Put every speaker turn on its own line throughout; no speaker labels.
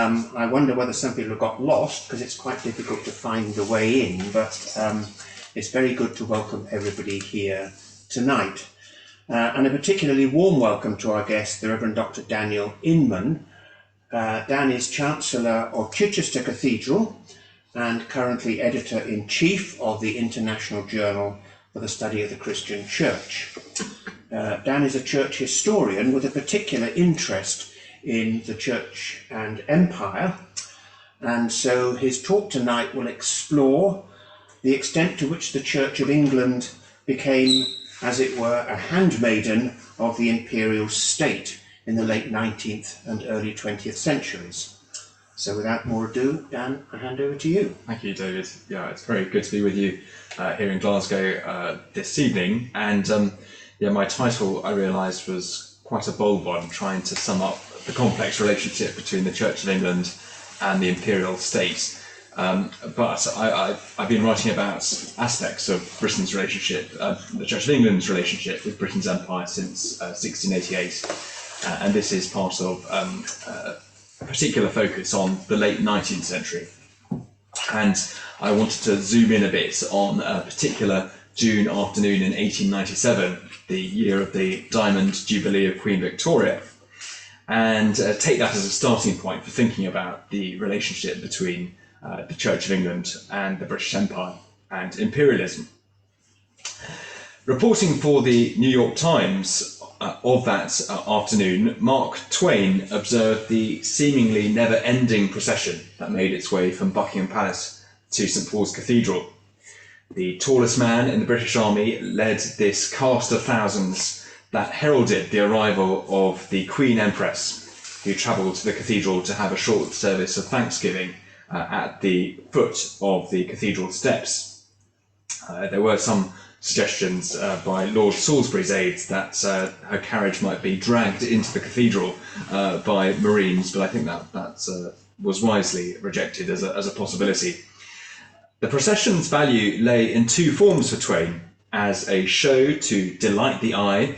I wonder whether some people have got lost because it's quite difficult to find the way in, but it's very good to welcome everybody here tonight. And a particularly warm welcome to our guest, the Reverend Dr. Daniel Inman. Dan is Chancellor of Chichester Cathedral and currently Editor-in-Chief of the International Journal for the Study of the Christian Church. Dan is a church historian with a particular interest in the Church and Empire, and so his talk tonight will explore the extent to which the Church of England became, as it were, a handmaiden of the imperial state in the late 19th and early 20th centuries. So without more ado, Dan, I hand over to you.
Thank you, David. Yeah, it's very good to be with you here in Glasgow this evening. And my title, I realised, was quite a bold one, trying to sum up the complex relationship between the Church of England and the imperial state. But I've been writing about aspects of Britain's relationship, the Church of England's relationship with Britain's empire since 1688. And this is part of a particular focus on the late 19th century. And I wanted to zoom in a bit on a particular June afternoon in 1897, the year of the Diamond Jubilee of Queen Victoria, and take that as a starting point for thinking about the relationship between the Church of England and the British Empire and imperialism. Reporting for the New York Times of that afternoon, Mark Twain observed the seemingly never-ending procession that made its way from Buckingham Palace to St Paul's Cathedral. The tallest man in the British Army led this cast of thousands that heralded the arrival of the Queen Empress, who travelled to the cathedral to have a short service of thanksgiving at the foot of the cathedral steps. There were some suggestions by Lord Salisbury's aides that her carriage might be dragged into the cathedral by Marines, but I think that was wisely rejected as a possibility. The procession's value lay in two forms for Twain: as a show to delight the eye,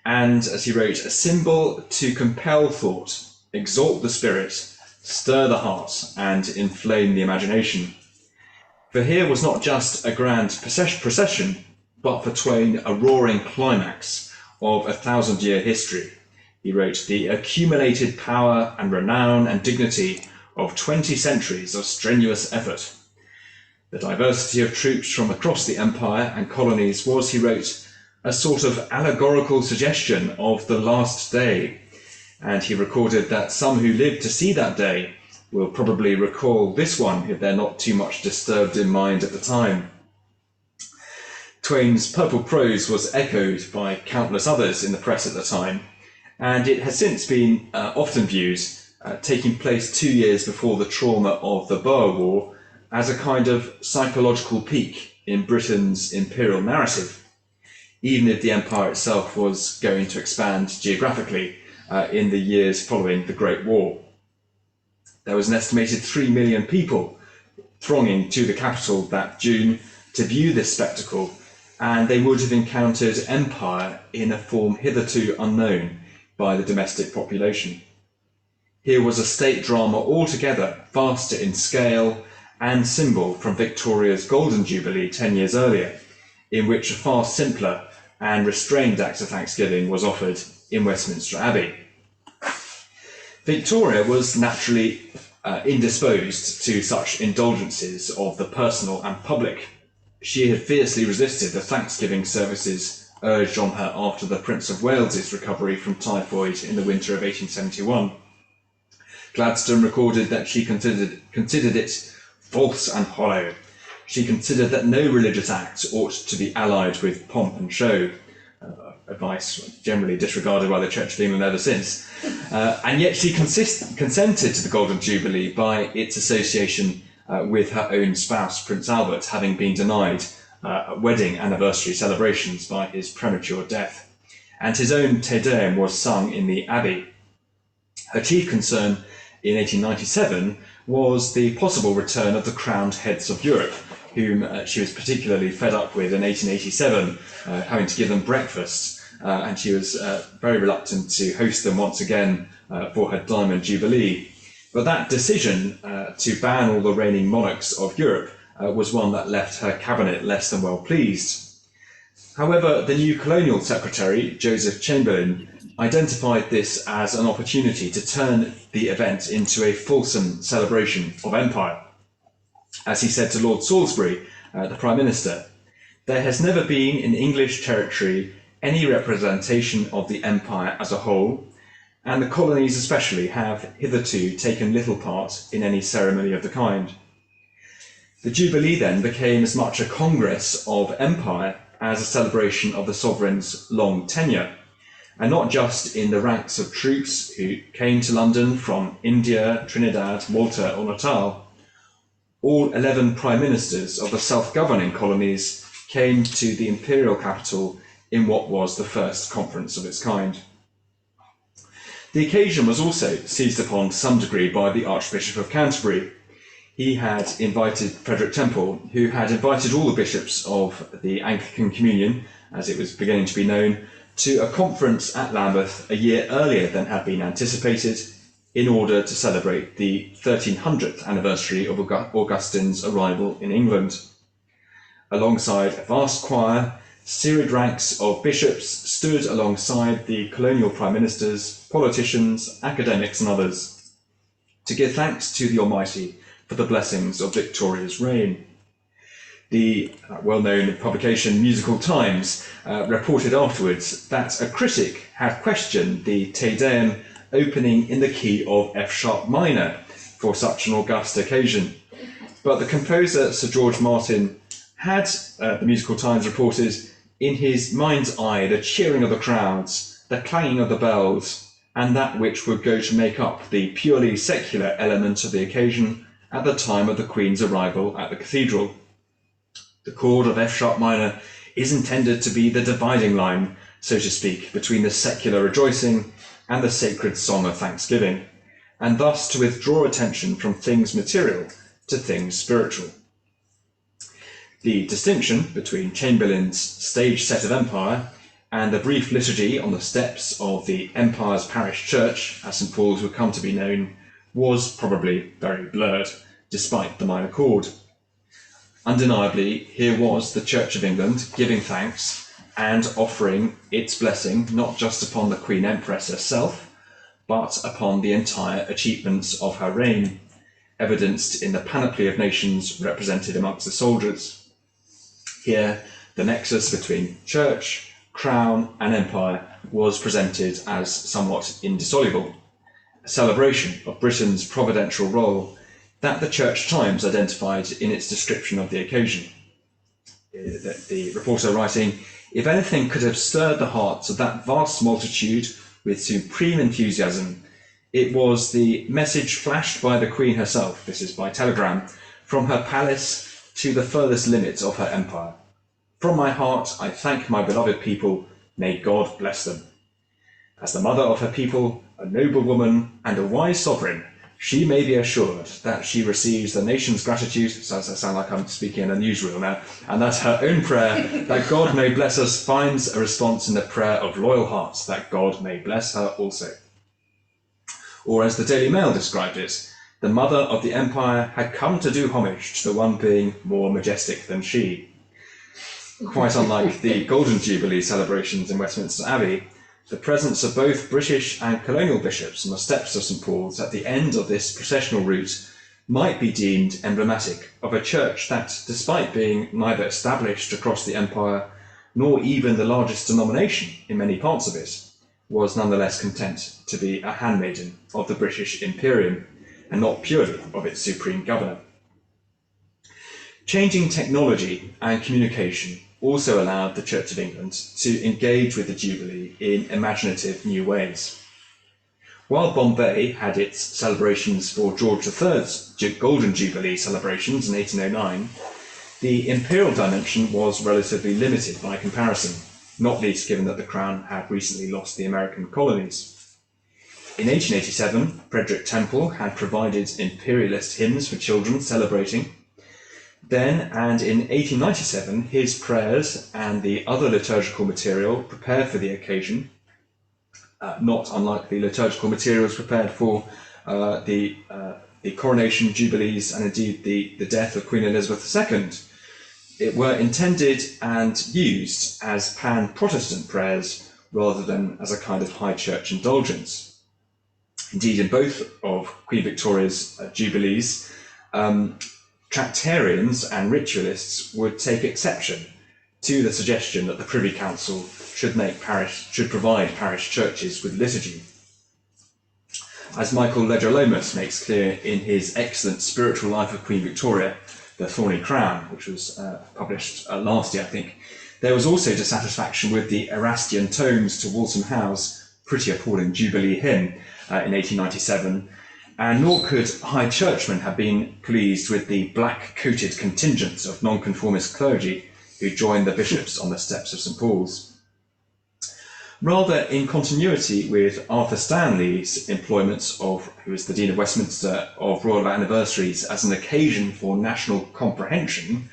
and, as he wrote, a symbol to compel thought, exalt the spirit, stir the heart, and inflame the imagination. For here was not just a grand procession, but for Twain a roaring climax of a 1,000-year history. He wrote, the accumulated power and renown and dignity of 20 centuries of strenuous effort. The diversity of troops from across the empire and colonies was, he wrote, a sort of allegorical suggestion of the last day, and he recorded that some who lived to see that day will probably recall this one if they're not too much disturbed in mind at the time. Twain's purple prose was echoed by countless others in the press at the time, and it has since been often viewed, taking place 2 years before the trauma of the Boer War, as a kind of psychological peak in Britain's imperial narrative, even if the empire itself was going to expand geographically in the years following the Great War. There was an estimated 3 million people thronging to the capital that June to view this spectacle, and they would have encountered empire in a form hitherto unknown by the domestic population. Here was a state drama altogether vaster in scale and symbol from Victoria's Golden Jubilee 10 years earlier, in which a far simpler and restrained act of thanksgiving was offered in Westminster Abbey. Victoria was naturally indisposed to such indulgences of the personal and public. She had fiercely resisted the thanksgiving services urged on her after the Prince of Wales's recovery from typhoid in the winter of 1871. Gladstone recorded that she considered it false and hollow. She considered that no religious act ought to be allied with pomp and show, advice generally disregarded by the Church of England ever since. And yet she consented to the Golden Jubilee by its association with her own spouse, Prince Albert, having been denied wedding anniversary celebrations by his premature death. And his own Te Deum was sung in the Abbey. Her chief concern in 1897 was the possible return of the crowned heads of Europe, whom she was particularly fed up with in 1887, having to give them breakfast, and she was very reluctant to host them once again for her Diamond Jubilee. But that decision to ban all the reigning monarchs of Europe was one that left her cabinet less than well pleased. However, the new colonial secretary, Joseph Chamberlain, identified this as an opportunity to turn the event into a fulsome celebration of empire. As he said to Lord Salisbury, the Prime Minister, "There has never been in English territory any representation of the empire as a whole, and the colonies especially have hitherto taken little part in any ceremony of the kind." The Jubilee then became as much a congress of empire as a celebration of the sovereign's long tenure, and not just in the ranks of troops who came to London from India, Trinidad, Malta or Natal. All 11 prime ministers of the self-governing colonies came to the imperial capital in what was the first conference of its kind. The occasion was also seized upon to some degree by the Archbishop of Canterbury. He had invited Frederick Temple, who had invited all the bishops of the Anglican Communion, as it was beginning to be known, to a conference at Lambeth a year earlier than had been anticipated, in order to celebrate the 1300th anniversary of Augustine's arrival in England. Alongside a vast choir, serried ranks of bishops stood alongside the colonial prime ministers, politicians, academics and others, to give thanks to the Almighty for the blessings of Victoria's reign. The well-known publication Musical Times reported afterwards that a critic had questioned the Te Deum opening in the key of F-sharp minor for such an august occasion. But the composer Sir George Martin had, the Musical Times reported, in his mind's eye the cheering of the crowds, the clanging of the bells, and that which would go to make up the purely secular element of the occasion at the time of the Queen's arrival at the cathedral. The chord of F-sharp minor is intended to be the dividing line, so to speak, between the secular rejoicing and the sacred song of thanksgiving, and thus to withdraw attention from things material to things spiritual. The distinction between Chamberlain's stage set of empire and the brief liturgy on the steps of the empire's parish church, as St Paul's would come to be known, was probably very blurred, despite the minor chord. Undeniably, here was the Church of England giving thanks and offering its blessing not just upon the Queen Empress herself, but upon the entire achievements of her reign, evidenced in the panoply of nations represented amongst the soldiers. Here, the nexus between church, crown and empire was presented as somewhat indissoluble, a celebration of Britain's providential role that the Church Times identified in its description of the occasion. The reporter writing, "If anything could have stirred the hearts of that vast multitude with supreme enthusiasm, it was the message flashed by the Queen herself," this is by telegram, "from her palace to the furthest limits of her empire. From my heart, I thank my beloved people. May God bless them. As the mother of her people, a noble woman and a wise sovereign, she may be assured that she receives the nation's gratitude," so I sound like I'm speaking in a newsreel now, "and that her own prayer, that God may bless us, finds a response in the prayer of loyal hearts, that God may bless her also." Or as the Daily Mail described it, "The mother of the empire had come to do homage to the one being more majestic than she." Quite unlike the Golden Jubilee celebrations in Westminster Abbey, the presence of both British and colonial bishops on the steps of St Paul's at the end of this processional route might be deemed emblematic of a church that, despite being neither established across the empire nor even the largest denomination in many parts of it, was nonetheless content to be a handmaiden of the British Imperium and not purely of its supreme governor. Changing technology and communication also allowed the Church of England to engage with the Jubilee in imaginative new ways. While Bombay had its celebrations for George III's Golden Jubilee celebrations in 1809, the imperial dimension was relatively limited by comparison, not least given that the Crown had recently lost the American colonies. In 1887, Frederick Temple had provided imperialist hymns for children celebrating. Then, and in 1897, his prayers and the other liturgical material prepared for the occasion, not unlike the liturgical materials prepared for the coronation, jubilees, and indeed the death of Queen Elizabeth II, it were intended and used as pan-Protestant prayers rather than as a kind of high church indulgence. Indeed, in both of Queen Victoria's jubilees, Tractarians and ritualists would take exception to the suggestion that the Privy Council should provide parish churches with liturgy. As Michael Ledger-Lomas makes clear in his excellent Spiritual Life of Queen Victoria, The Thorny Crown, which was published last year, I think, there was also dissatisfaction with the Erastian tones to Waltham Howe's pretty appalling Jubilee hymn in 1897, and nor could high churchmen have been pleased with the black-coated contingents of nonconformist clergy who joined the bishops on the steps of St Paul's. Rather in continuity with Arthur Stanley's employment of, who was the Dean of Westminster, of royal anniversaries as an occasion for national comprehension,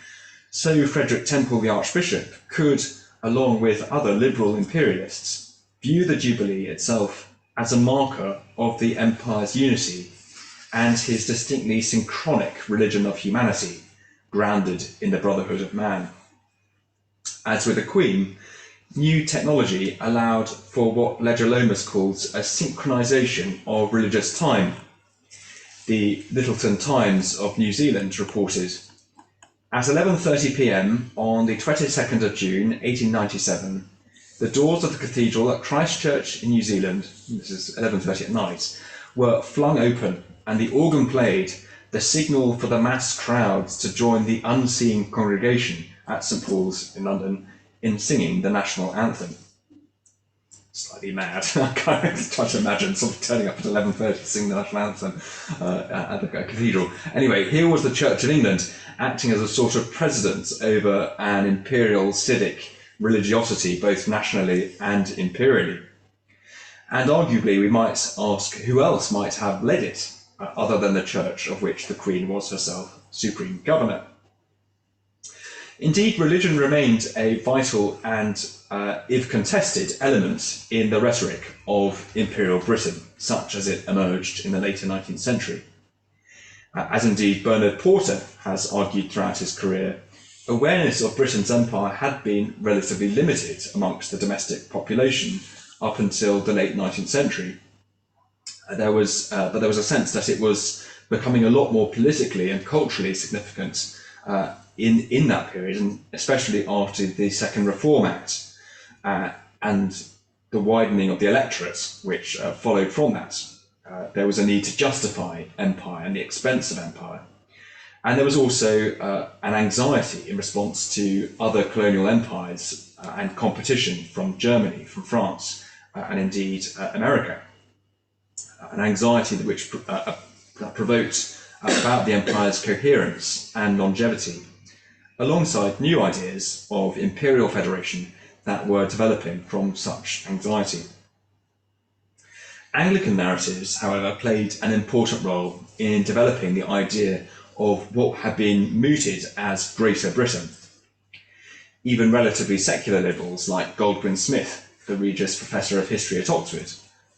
so Frederick Temple, the Archbishop, could, along with other liberal imperialists, view the Jubilee itself as a marker of the Empire's unity and his distinctly synchronic religion of humanity, grounded in the brotherhood of man. As with the Queen, new technology allowed for what Ledger-Lomas calls a synchronisation of religious time. The Littleton Times of New Zealand reported, at 11:30 p.m. on the 22nd of June 1897, the doors of the cathedral at Christchurch in New Zealand, this is 11:30 at night, were flung open and the organ played, the signal for the mass crowds to join the unseen congregation at St Paul's in London in singing the national anthem. Slightly mad. I kind of try to imagine sort of turning up at 11:30 to sing the national anthem at the cathedral. Anyway, here was the Church of England acting as a sort of precedent over an imperial civic religiosity, both nationally and imperially. And arguably we might ask who else might have led it, other than the Church of which the Queen was herself supreme governor. Indeed, religion remained a vital and, if contested, element in the rhetoric of Imperial Britain, such as it emerged in the later 19th century. As indeed Bernard Porter has argued throughout his career, awareness of Britain's empire had been relatively limited amongst the domestic population up until the late 19th century. But there was a sense that it was becoming a lot more politically and culturally significant in that period, and especially after the Second Reform Act and the widening of the electorate, which followed from that. There was a need to justify empire and the expense of empire. And there was also an anxiety in response to other colonial empires and competition from Germany, from France, and indeed America. An anxiety which provoked about the empire's coherence and longevity, alongside new ideas of imperial federation that were developing from such anxiety. Anglican narratives, however, played an important role in developing the idea of what had been mooted as Greater Britain. Even relatively secular liberals like Goldwin Smith, the Regius Professor of History at Oxford,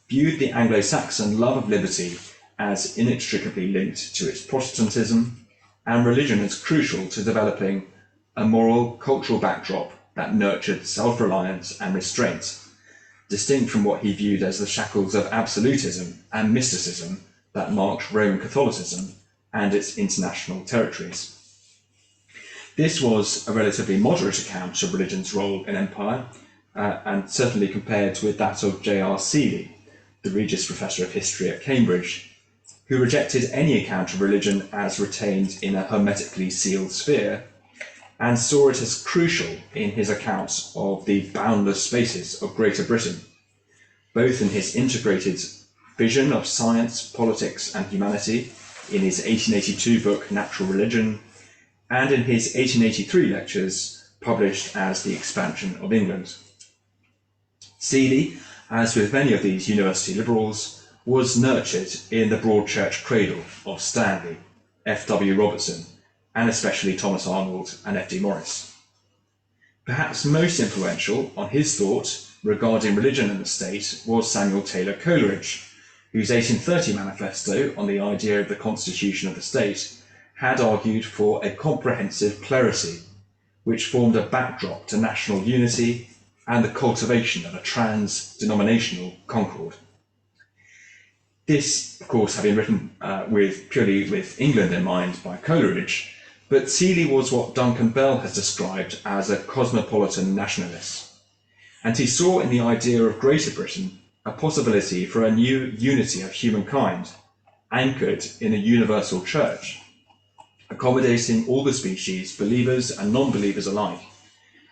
viewed the Anglo-Saxon love of liberty as inextricably linked to its Protestantism, and religion as crucial to developing a moral, cultural backdrop that nurtured self-reliance and restraint, distinct from what he viewed as the shackles of absolutism and mysticism that marked Roman Catholicism and its international territories. This was a relatively moderate account of religion's role in empire, and certainly compared with that of J.R. Seeley, the Regius Professor of History at Cambridge, who rejected any account of religion as retained in a hermetically sealed sphere, and saw it as crucial in his accounts of the boundless spaces of Greater Britain, both in his integrated vision of science, politics and humanity in his 1882 book Natural Religion, and in his 1883 lectures published as The Expansion of England. Seeley, as with many of these university liberals, was nurtured in the broad church cradle of Stanley, F.W. Robertson, and especially Thomas Arnold and F.D. Maurice. Perhaps most influential on his thought regarding religion and the state was Samuel Taylor Coleridge, whose 1830 manifesto on the idea of the constitution of the state had argued for a comprehensive clerisy, which formed a backdrop to national unity and the cultivation of a trans-denominational concord. This, of course, had been written purely with England in mind by Coleridge, but Seeley was what Duncan Bell has described as a cosmopolitan nationalist, and he saw in the idea of Greater Britain a possibility for a new unity of humankind, anchored in a universal church, accommodating all the species, believers and non-believers alike,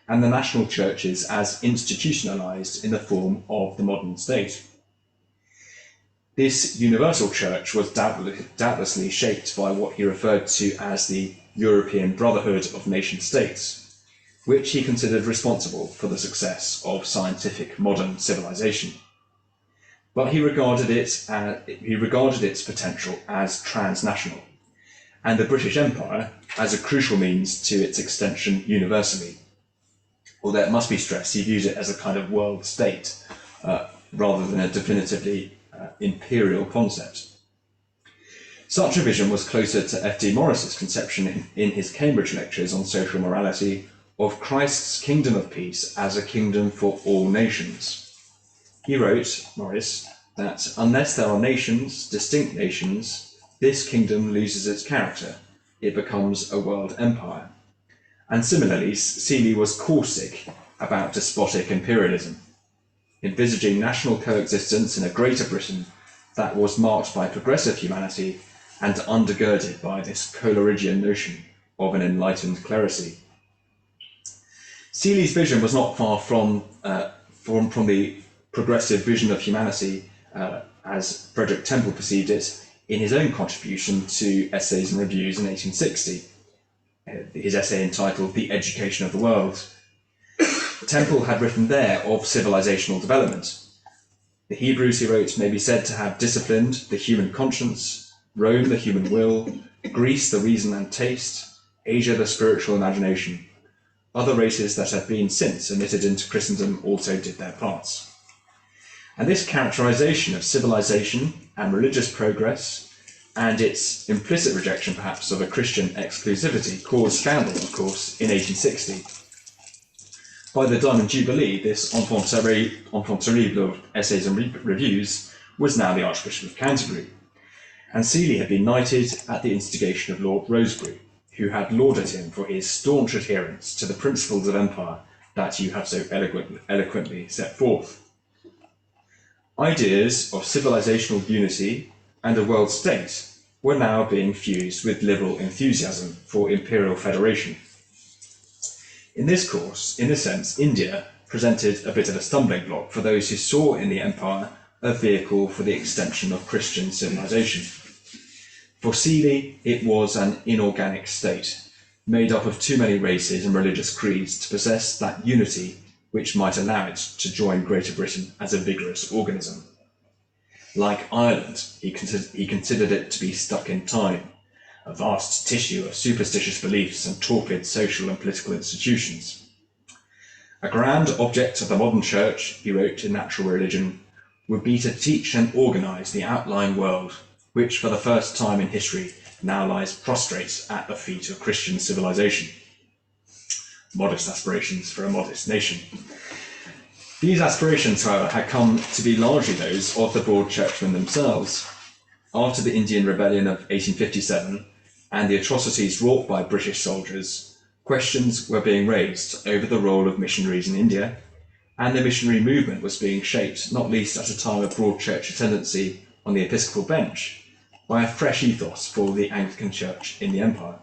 and the national churches as institutionalized in the form of the modern state. This universal church was doubtlessly shaped by what he referred to as the European Brotherhood of Nation-States, which he considered responsible for the success of scientific modern civilization. But he regarded its potential as transnational, and the British Empire as a crucial means to its extension universally. Although it must be stressed, he views it as a kind of world state rather than a definitively imperial concept. Such a vision was closer to F.D. Morris's conception in his Cambridge lectures on social morality of Christ's kingdom of peace as a kingdom for all nations. He wrote, Morris, that unless there are nations, distinct nations, this kingdom loses its character. It becomes a world empire. And similarly, Seeley was caustic about despotic imperialism, envisaging national coexistence in a Greater Britain that was marked by progressive humanity and undergirded by this Coleridgean notion of an enlightened clerisy. Seeley's vision was not far from the progressive vision of humanity as Frederick Temple perceived it in his own contribution to Essays and Reviews in 1860, his essay entitled The Education of the World. Temple had written there of civilizational development. The Hebrews, he wrote, may be said to have disciplined the human conscience, Rome the human will, Greece the reason and taste, Asia the spiritual imagination. Other races that have been since admitted into Christendom also did their parts. And this characterization of civilization and religious progress, and its implicit rejection perhaps of a Christian exclusivity, caused scandal, of course, in 1860. By the Diamond Jubilee, this enfant terrible of Essays and Reviews was now the Archbishop of Canterbury, and Seeley had been knighted at the instigation of Lord Rosebery, who had lauded him for his staunch adherence to the principles of empire that you have so eloquently set forth. Ideas of civilizational unity and a world state were now being fused with liberal enthusiasm for imperial federation. In this course, in a sense, India presented a bit of a stumbling block for those who saw in the empire a vehicle for the extension of Christian civilization. For Seeley, it was an inorganic state, made up of too many races and religious creeds to possess that unity which might allow it to join Greater Britain as a vigorous organism. Like Ireland, he considered it to be stuck in time, a vast tissue of superstitious beliefs and torpid social and political institutions. A grand object of the modern church, he wrote in Natural Religion, would be to teach and organise the outlying world, which for the first time in history now lies prostrate at the feet of Christian civilization. Modest aspirations for a modest nation. These aspirations, however, had come to be largely those of the Broad Churchmen themselves. After the Indian Rebellion of 1857 and the atrocities wrought by British soldiers, questions were being raised over the role of missionaries in India, and the missionary movement was being shaped, not least at a time of Broad Church ascendancy on the episcopal bench, by a fresh ethos for the Anglican Church in the Empire.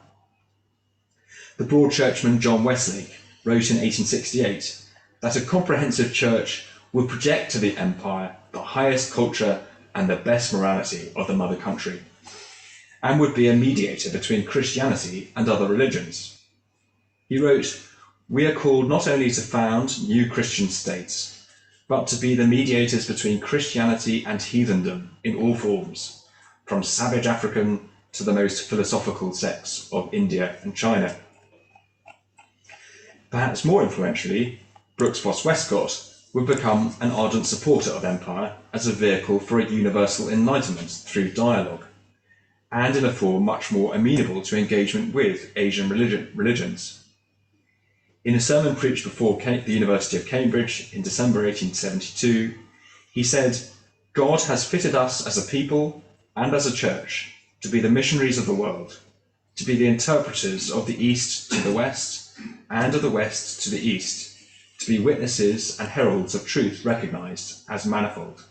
The Broad Churchman John Westlake wrote in 1868 that a comprehensive church would project to the Empire the highest culture and the best morality of the mother country, and would be a mediator between Christianity and other religions. He wrote, "We are called not only to found new Christian states, but to be the mediators between Christianity and heathendom in all forms, from savage African to the most philosophical sects of India and China." Perhaps more influentially, Brooks Foss Westcott would become an ardent supporter of empire as a vehicle for a universal enlightenment through dialogue, and in a form much more amenable to engagement with Asian religions. In a sermon preached before the University of Cambridge in December 1872, he said, "God has fitted us as a people and as a church to be the missionaries of the world, to be the interpreters of the East to the West and of the West to the East, to be witnesses and heralds of truth recognized as manifold."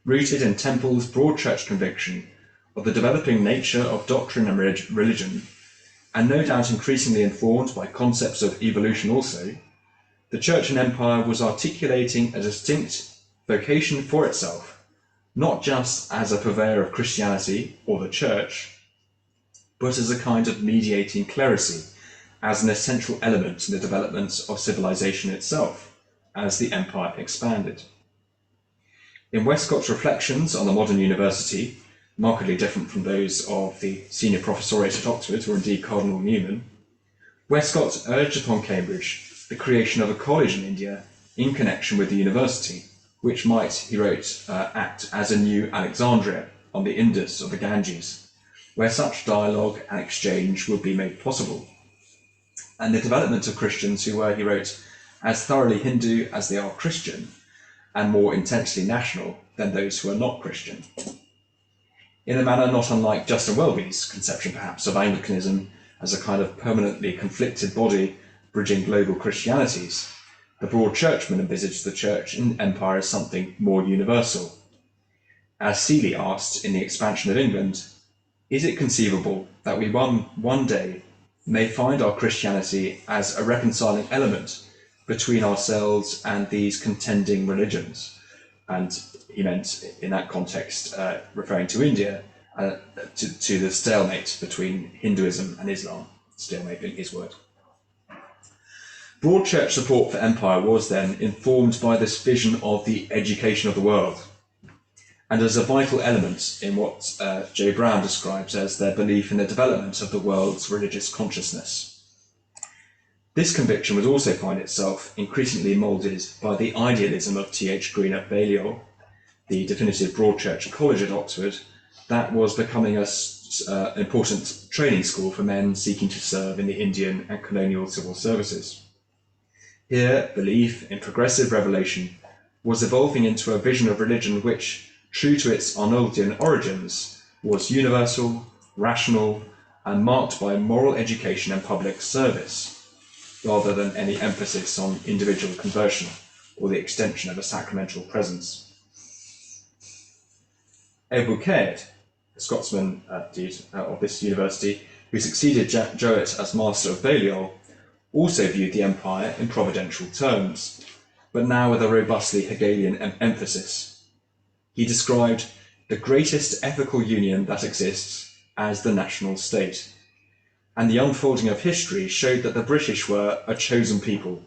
Rooted in Temple's broad church conviction of the developing nature of doctrine and religion, and no doubt increasingly informed by concepts of evolution also, the Church and Empire was articulating a distinct vocation for itself, not just as a purveyor of Christianity or the Church, but as a kind of mediating clerisy, as an essential element in the development of civilization itself, as the Empire expanded. In Westcott's reflections on the modern university, markedly different from those of the senior professoriate at Oxford, or indeed Cardinal Newman, Westcott urged upon Cambridge the creation of a college in India in connection with the university, which might, he wrote, act as a new Alexandria on the Indus or the Ganges, where such dialogue and exchange would be made possible. And the development of Christians who were, he wrote, as thoroughly Hindu as they are Christian, and more intensely national than those who are not Christian. In a manner not unlike Justin Welby's conception, perhaps, of Anglicanism as a kind of permanently conflicted body bridging global Christianities, the Broad Churchman envisaged the Church and Empire as something more universal. As Seeley asked in The Expansion of England, is it conceivable that we one day may find our Christianity as a reconciling element between ourselves and these contending religions? And he meant, in that context, referring to India, to the stalemate between Hinduism and Islam, stalemate being his word. Broad church support for empire was then informed by this vision of the education of the world, and as a vital element in what J. Brown describes as their belief in the development of the world's religious consciousness. This conviction would also find itself increasingly moulded by the idealism of T.H. Green at Balliol, the definitive Broad Church College at Oxford, that was becoming an important training school for men seeking to serve in the Indian and colonial civil services. Here, belief in progressive revelation was evolving into a vision of religion which, true to its Arnoldian origins, was universal, rational, and marked by moral education and public service, rather than any emphasis on individual conversion or the extension of a sacramental presence. Abel Caird, a Scotsman of this university, who succeeded Jowett as Master of Balliol, also viewed the empire in providential terms, but now with a robustly Hegelian emphasis. He described the greatest ethical union that exists as the national state, and the unfolding of history showed that the British were a chosen people,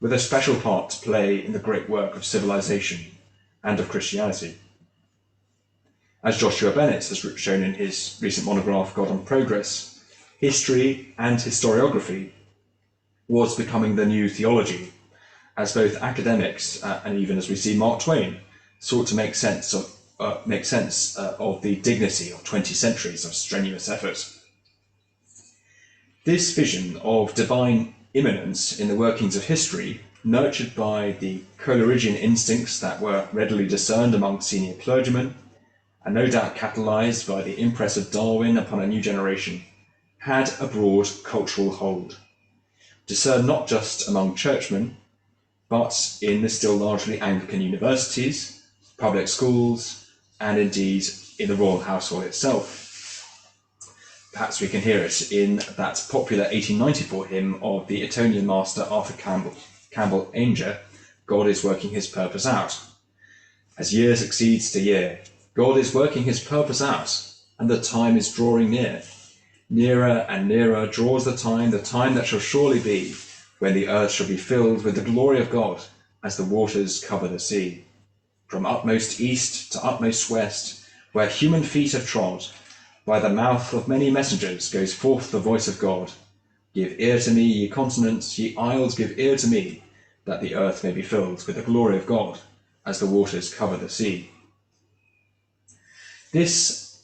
with a special part to play in the great work of civilization and of Christianity. As Joshua Bennett has shown in his recent monograph, God on Progress, history and historiography was becoming the new theology, as both academics and even as we see Mark Twain sought to make sense of the dignity of 20 centuries of strenuous effort. This vision of divine immanence in the workings of history, nurtured by the Coleridgean instincts that were readily discerned among senior clergymen, and no doubt catalysed by the impress of Darwin upon a new generation, had a broad cultural hold, discerned not just among churchmen, but in the still largely Anglican universities, public schools, and indeed in the royal household itself. Perhaps we can hear it in that popular 1894 hymn of the Etonian master Arthur Campbell Ainger, God is working his purpose out. As year succeeds to year, God is working his purpose out, and the time is drawing near. Nearer and nearer draws the time that shall surely be, when the earth shall be filled with the glory of God, as the waters cover the sea. From utmost east to utmost west, where human feet have trod, by the mouth of many messengers goes forth the voice of God. Give ear to me, ye continents, ye isles, give ear to me. that the earth may be filled with the glory of God, as the waters cover the sea. This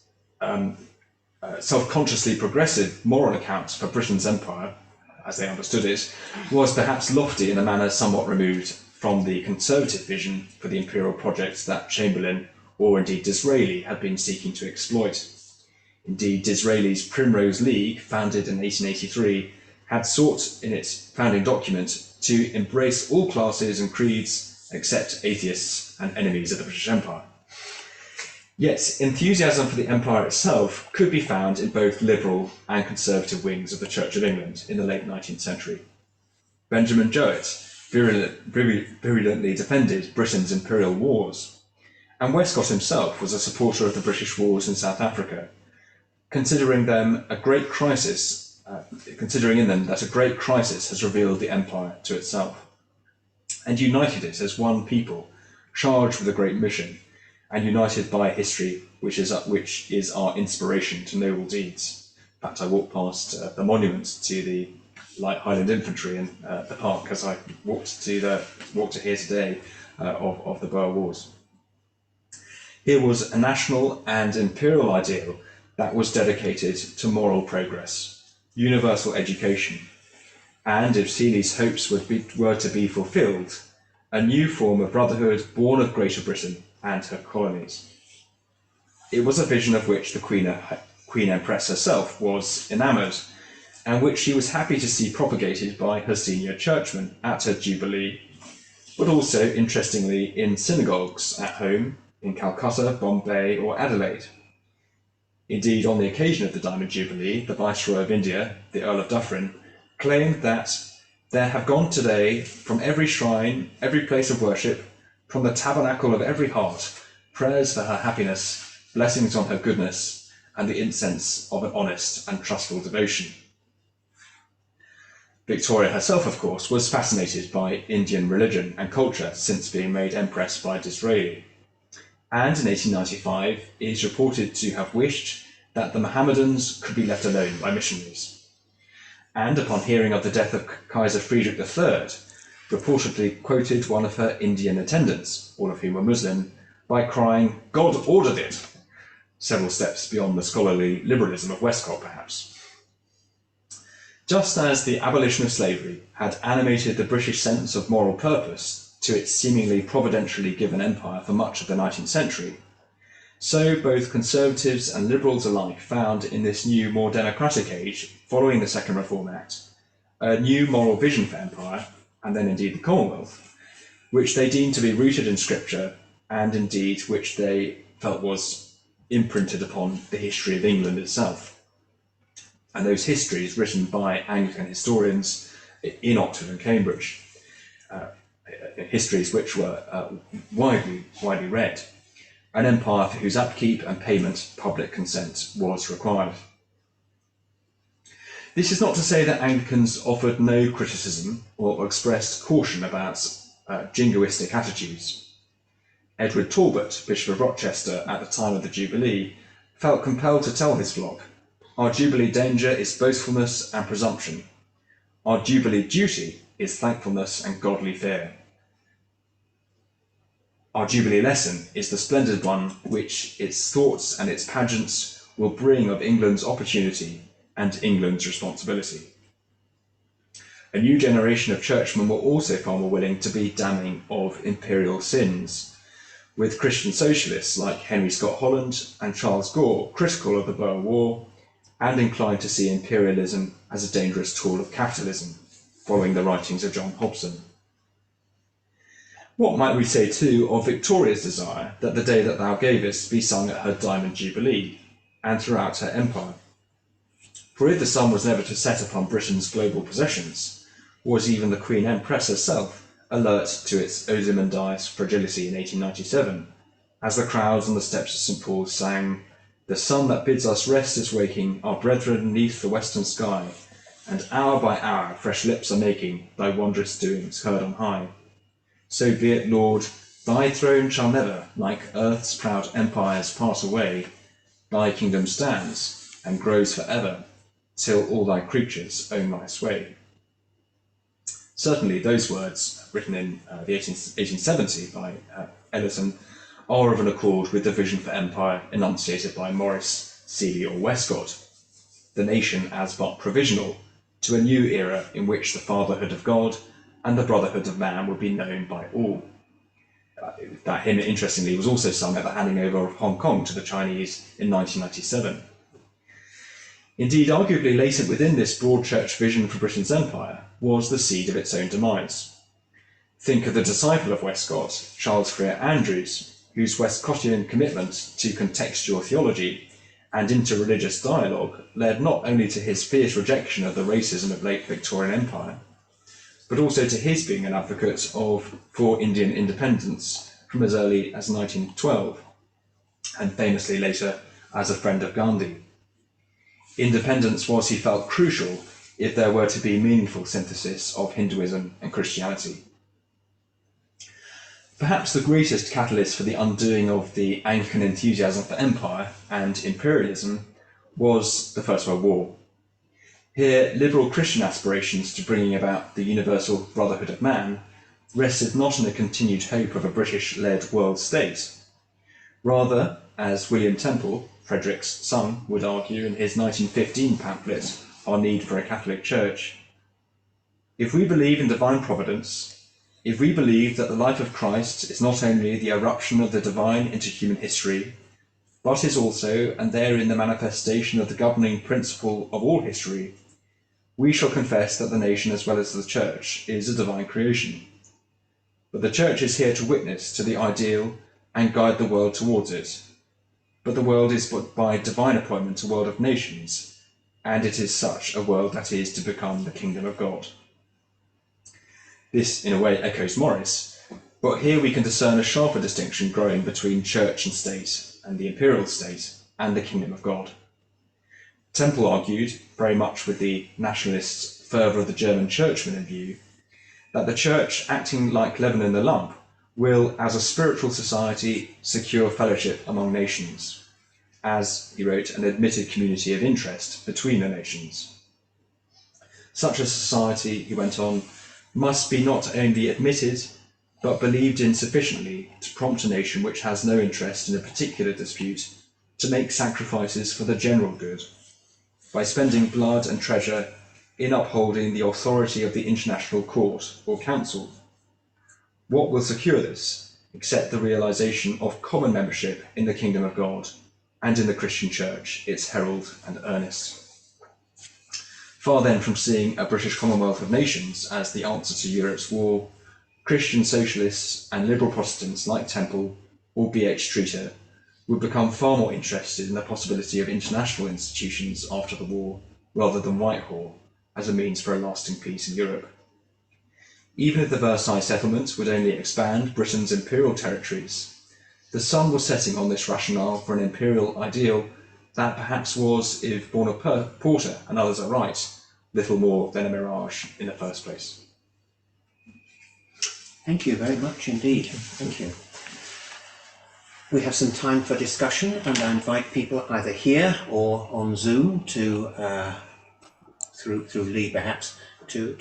self-consciously progressive moral account for Britain's empire, as they understood it, was perhaps lofty in a manner somewhat removed from the conservative vision for the imperial project that Chamberlain, or indeed Disraeli, had been seeking to exploit. Indeed, Disraeli's Primrose League, founded in 1883, had sought in its founding document to embrace all classes and creeds except atheists and enemies of the British Empire. Yet, enthusiasm for the empire itself could be found in both liberal and conservative wings of the Church of England in the late 19th century. Benjamin Jowett virulently defended Britain's imperial wars, and Westcott himself was a supporter of the British wars in South Africa, considering in them that a great crisis has revealed the empire to itself, and united it as one people, charged with a great mission, and united by history, which is our inspiration to noble deeds. In fact, I walked past the monument to the Light Highland Infantry in the park as I walked to here today of the Boer Wars. Here was a national and imperial ideal that was dedicated to moral progress, universal education, and if Seeley's hopes were to be fulfilled, a new form of brotherhood born of Greater Britain and her colonies. It was a vision of which the Queen Empress herself was enamoured, and which she was happy to see propagated by her senior churchmen at her Jubilee, but also, interestingly, in synagogues at home, in Calcutta, Bombay, or Adelaide. Indeed, on the occasion of the Diamond Jubilee, the Viceroy of India, the Earl of Dufferin, claimed that there have gone today from every shrine, every place of worship, from the tabernacle of every heart, prayers for her happiness, blessings on her goodness, and the incense of an honest and trustful devotion. Victoria herself, of course, was fascinated by Indian religion and culture since being made Empress by Disraeli, and in 1895 is reported to have wished that the Mohammedans could be left alone by missionaries. And upon hearing of the death of Kaiser Friedrich III, reportedly quoted one of her Indian attendants, all of whom were Muslim, by crying, "God ordered it," several steps beyond the scholarly liberalism of Westcott, perhaps. Just as the abolition of slavery had animated the British sense of moral purpose to its seemingly providentially given empire for much of the 19th century, so both conservatives and liberals alike found in this new, more democratic age, following the Second Reform Act, a new moral vision for empire, and then indeed the Commonwealth, which they deemed to be rooted in Scripture, and indeed which they felt was imprinted upon the history of England itself. And those histories written by Anglican historians in Oxford and Cambridge, histories which were widely read, an empire for whose upkeep and payment public consent was required. This is not to say that Anglicans offered no criticism or expressed caution about jingoistic attitudes. Edward Talbot, Bishop of Rochester at the time of the Jubilee, felt compelled to tell his flock, "Our Jubilee danger is boastfulness and presumption. Our Jubilee duty is thankfulness and godly fear. Our Jubilee lesson is the splendid one which its thoughts and its pageants will bring of England's opportunity and England's responsibility." A new generation of churchmen were also far more willing to be damning of imperial sins, with Christian socialists like Henry Scott Holland and Charles Gore critical of the Boer War and inclined to see imperialism as a dangerous tool of capitalism, following the writings of John Hobson. What might we say too of Victoria's desire that the day that thou gavest be sung at her Diamond Jubilee, and throughout her empire? For if the sun was never to set upon Britain's global possessions, was even the Queen Empress herself alert to its Ozymandias fragility in 1897, as the crowds on the steps of St. Paul's sang, "The sun that bids us rest is waking our brethren neath the western sky, and hour by hour fresh lips are making thy wondrous doings heard on high. So be it, Lord, thy throne shall never, like earth's proud empires, pass away. Thy kingdom stands and grows forever, till all thy creatures own thy sway." Certainly those words, written in the 1870 by Ellison, are of an accord with the vision for empire enunciated by Morris, Seeley or Westcott, the nation as but provisional to a new era in which the fatherhood of God and the brotherhood of man would be known by all. That hymn, interestingly, was also sung at the handing over of Hong Kong to the Chinese in 1997. Indeed, arguably latent within this broad church vision for Britain's empire was the seed of its own demise. Think of the disciple of Westcott, Charles Freer Andrews, whose Westcottian commitment to contextual theology and interreligious dialogue led not only to his fierce rejection of the racism of late Victorian Empire, but also to his being an advocate for Indian independence from as early as 1912, and famously later as a friend of Gandhi. Independence was, he felt, crucial if there were to be meaningful synthesis of Hinduism and Christianity. Perhaps the greatest catalyst for the undoing of the Anglican enthusiasm for empire and imperialism was the First World War. Here, liberal Christian aspirations to bringing about the universal brotherhood of man rested not on a continued hope of a British-led world state. Rather, as William Temple, Frederick's son, would argue in his 1915 pamphlet, Our Need for a Catholic Church, if we believe in divine providence, if we believe that the life of Christ is not only the eruption of the divine into human history, but is also, and therein the manifestation of the governing principle of all history, we shall confess that the nation as well as the church is a divine creation. But the church is here to witness to the ideal and guide the world towards it. But the world is but by divine appointment a world of nations, and it is such a world that is to become the kingdom of God. This, in a way, echoes Morris, but here we can discern a sharper distinction growing between church and state, and the imperial state, and the kingdom of God. Temple argued, very much with the nationalist fervour of the German churchmen in view, that the church, acting like leaven in the lump, will, as a spiritual society, secure fellowship among nations, as, he wrote, an admitted community of interest between the nations. Such a society, he went on, must be not only admitted, but believed in sufficiently to prompt a nation which has no interest in a particular dispute to make sacrifices for the general good, by spending blood and treasure in upholding the authority of the international court or council. What will secure this, except the realization of common membership in the kingdom of God and in the Christian church, its herald and earnest? Far then from seeing a British Commonwealth of Nations as the answer to Europe's war, Christian socialists and liberal Protestants like Temple or B.H. Streeter would become far more interested in the possibility of international institutions after the war rather than Whitehall as a means for a lasting peace in Europe. Even if the Versailles settlement would only expand Britain's imperial territories, the sun was setting on this rationale for an imperial ideal that perhaps was, if Porter and others are right, little more than a mirage in the first place.
Thank you very much indeed. Thank you. We have some time for discussion, and I invite people either here or on Zoom to, through Lee perhaps, to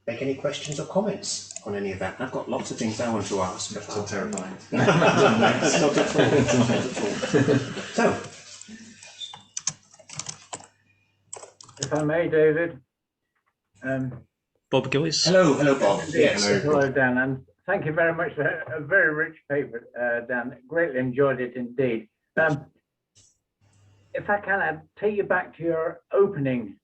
make any questions or comments on any of that. I've got lots of things I want to ask.
But so terrifying.
Not at all. Not at all. So,
If I may, David.
Bob Gillies.
hello, Bob. Yes.
Hello, Dan, and thank you very much for a very rich paper, Dan. Greatly enjoyed it indeed. If I can, I'd take you back to your opening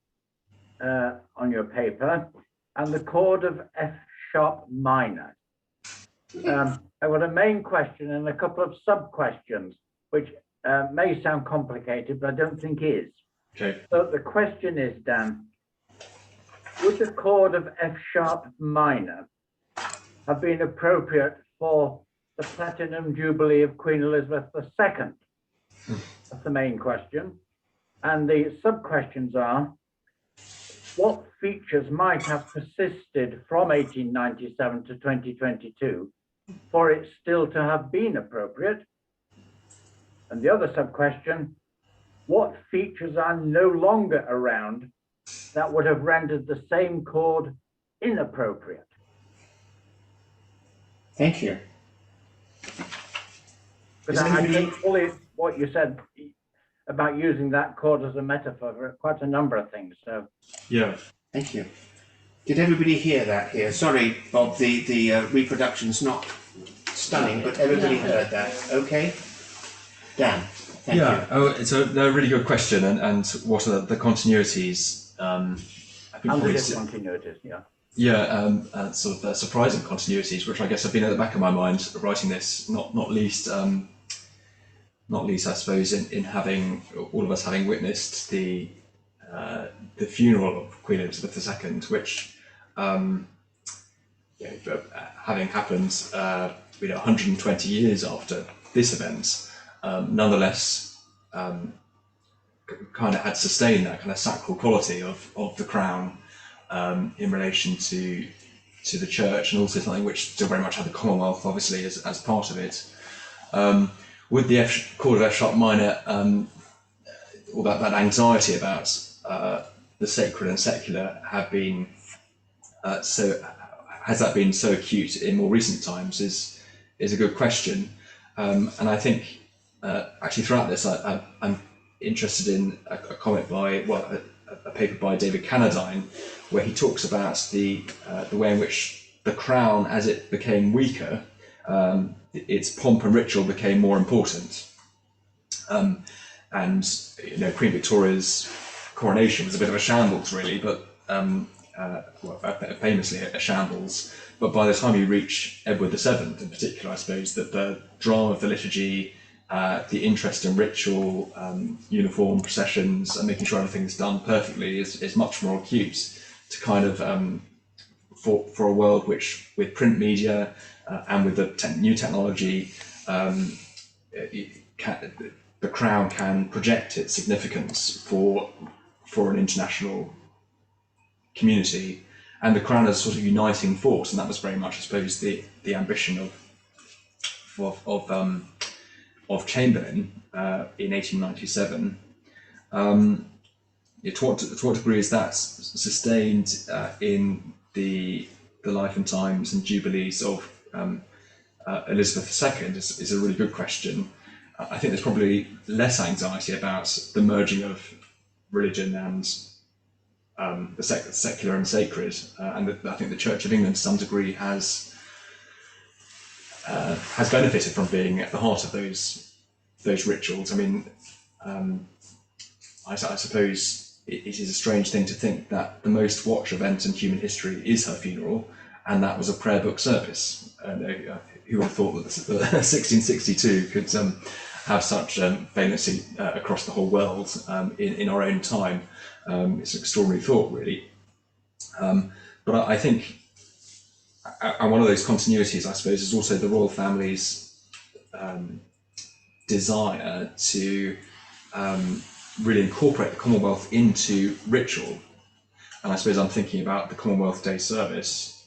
on your paper and the chord of F sharp minor. I've got a main question and a couple of sub-questions, which may sound complicated, but I don't think is.
Okay.
So the question is, Dan, would the chord of F sharp minor have been appropriate for the Platinum Jubilee of Queen Elizabeth II? That's the main question. And the sub-questions are, what features might have persisted from 1897 to 2022 for it still to have been appropriate? And the other sub-question, what features are no longer around that would have rendered the same chord inappropriate.
Thank you.
Because I take fully what you said about using that cord as a metaphor for quite a number of things. So
Yeah.
Thank you. Did everybody hear that here? Sorry, Bob, the reproduction's not stunning, but everybody heard that. Okay? Dan, thank you.
Oh, it's a really good question. And what are the continuities? I think
and the
probably
discontinuities, yeah.
sort of surprising continuities, which I guess have been at the back of my mind writing this. Not least, I suppose, in having all of us having witnessed the funeral of Queen Elizabeth II, which, having happened, 120 years after this event, nonetheless, kind of had sustained that kind of sacral quality of the crown in relation to the church, and also something which still very much had the Commonwealth, obviously, as part of it. With the chord of F sharp minor, all that anxiety about the sacred and secular have been has that been so acute in more recent times is a good question, and I think actually throughout this I'm interested in a comment by a paper by David Cannadine, where he talks about the way in which the crown, as it became weaker, its pomp and ritual became more important. And Queen Victoria's coronation was a bit of a shambles, really, but famously a shambles. But by the time you reach Edward VII, in particular, I suppose that the drama of the liturgy, the interest in ritual, uniform processions, and making sure everything's done perfectly is much more acute to kind of for a world which, with print media and with the new technology, the crown can project its significance for an international community, and the crown as a sort of uniting force, and that was very much, I suppose, the ambition of Chamberlain in 1897. To what degree is that sustained in the life and times and jubilees of Elizabeth II is a really good question. I think there's probably less anxiety about the merging of religion and the secular and sacred, and I think the Church of England to some degree has benefited from being at the heart of those rituals. I mean, I suppose it is a strange thing to think that the most watched event in human history is her funeral, and that was a prayer book service. Who would have thought that 1662 could have such valency across the whole world in our own time? It's an extraordinary thought, really. But I think one of those continuities, I suppose, is also the royal family's desire to really incorporate the Commonwealth into ritual. And I suppose I'm thinking about the Commonwealth Day service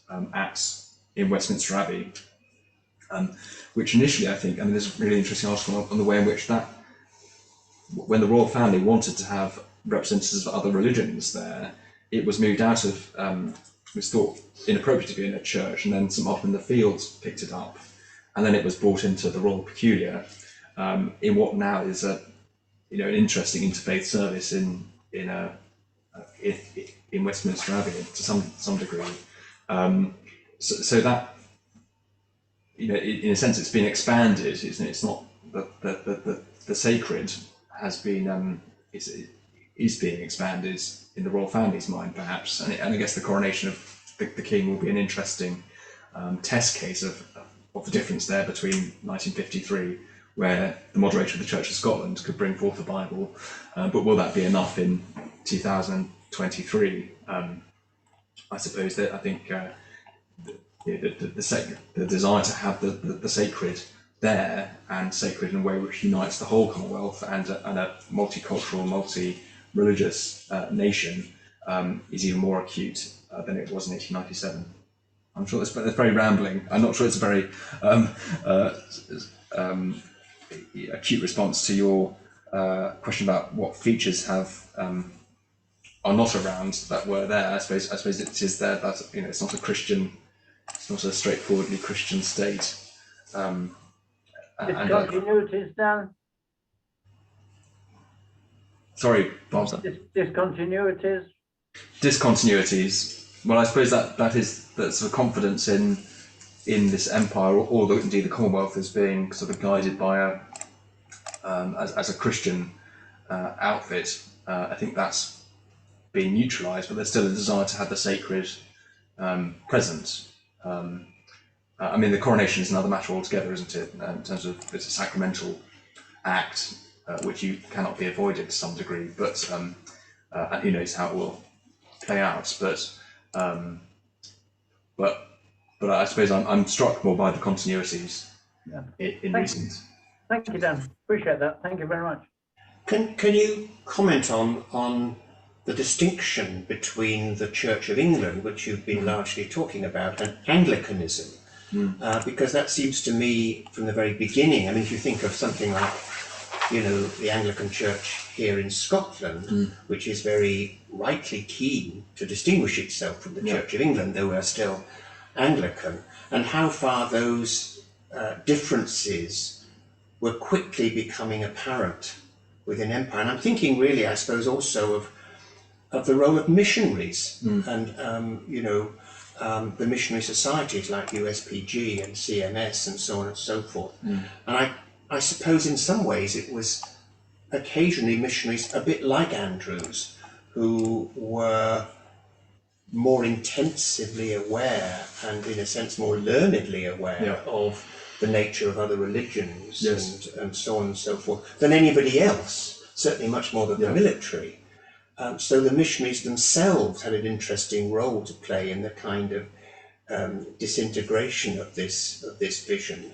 in Westminster Abbey, which initially, I think, there's a really interesting article on the way in which that, when the royal family wanted to have representatives of other religions there, it was moved out of, was thought inappropriate to be in a church, and then St Martin in the Fields picked it up, and then it was brought into the Royal Peculiar in what now is an interesting interfaith service in Westminster Abbey to some degree. So that, in a sense, it's been expanded. It's not the sacred has been is being expanded in the royal family's mind, perhaps, and I guess the coronation of the king will be an interesting test case of the difference there between 1953, where the moderator of the Church of Scotland could bring forth the Bible, but will that be enough in 2023? I suppose that I think the desire to have the sacred there, and sacred in a way which unites the whole Commonwealth and a multicultural, multi-religious nation is even more acute than it was in 1897. I'm sure that's very rambling. I'm not sure it's a very acute response to your question about what features have are not around that were there. I suppose it is there, but it's not a Christian, it's not a straightforwardly Christian state.
Discontinuities, Dan?
Sorry, Bob.
Discontinuities?
Discontinuities. Well, I suppose that's a confidence in this empire, or indeed the Commonwealth, as being sort of guided by as a Christian outfit. I think that's being neutralised, but there's still a desire to have the sacred present. I mean, the coronation is another matter altogether, isn't it? In terms of it's a sacramental act which you cannot be avoided to some degree, but and who knows how it will play out. But I suppose I'm struck more by the continuities in recent.
Thank you, Dan. Appreciate that. Thank you very much.
Can you comment on the distinction between the Church of England, which you've been largely talking about, and Anglicanism? Because that seems to me, from the very beginning, I mean, if you think of something like, the Anglican Church here in Scotland, which is very rightly keen to distinguish itself from the Church of England, though we're still Anglican, and how far those differences were quickly becoming apparent within empire. And I'm thinking really, I suppose, also of the role of missionaries and, the missionary societies like USPG and CMS and so on and so forth. And I suppose in some ways it was occasionally missionaries a bit like Andrews, who were more intensively aware and in a sense more learnedly aware of the nature of other religions and so on and so forth than anybody else, certainly much more than the military. So the missionaries themselves had an interesting role to play in the kind of disintegration of this vision.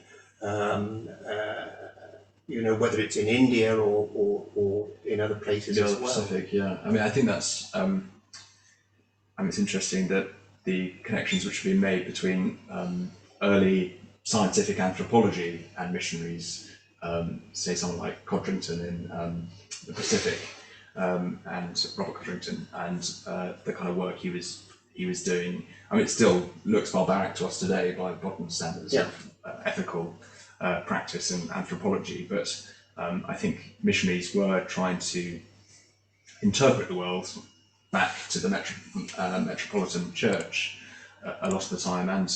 Whether it's in India or in other places as well.
Pacific, I mean, I think that's. It's interesting that the connections which have been made between early scientific anthropology and missionaries, say someone like Codrington in the Pacific, and Robert Codrington, and the kind of work he was doing. I mean, it still looks barbaric to us today by modern standards of ethical practice and anthropology, but I think missionaries were trying to interpret the world back to the metropolitan church a lot of the time, and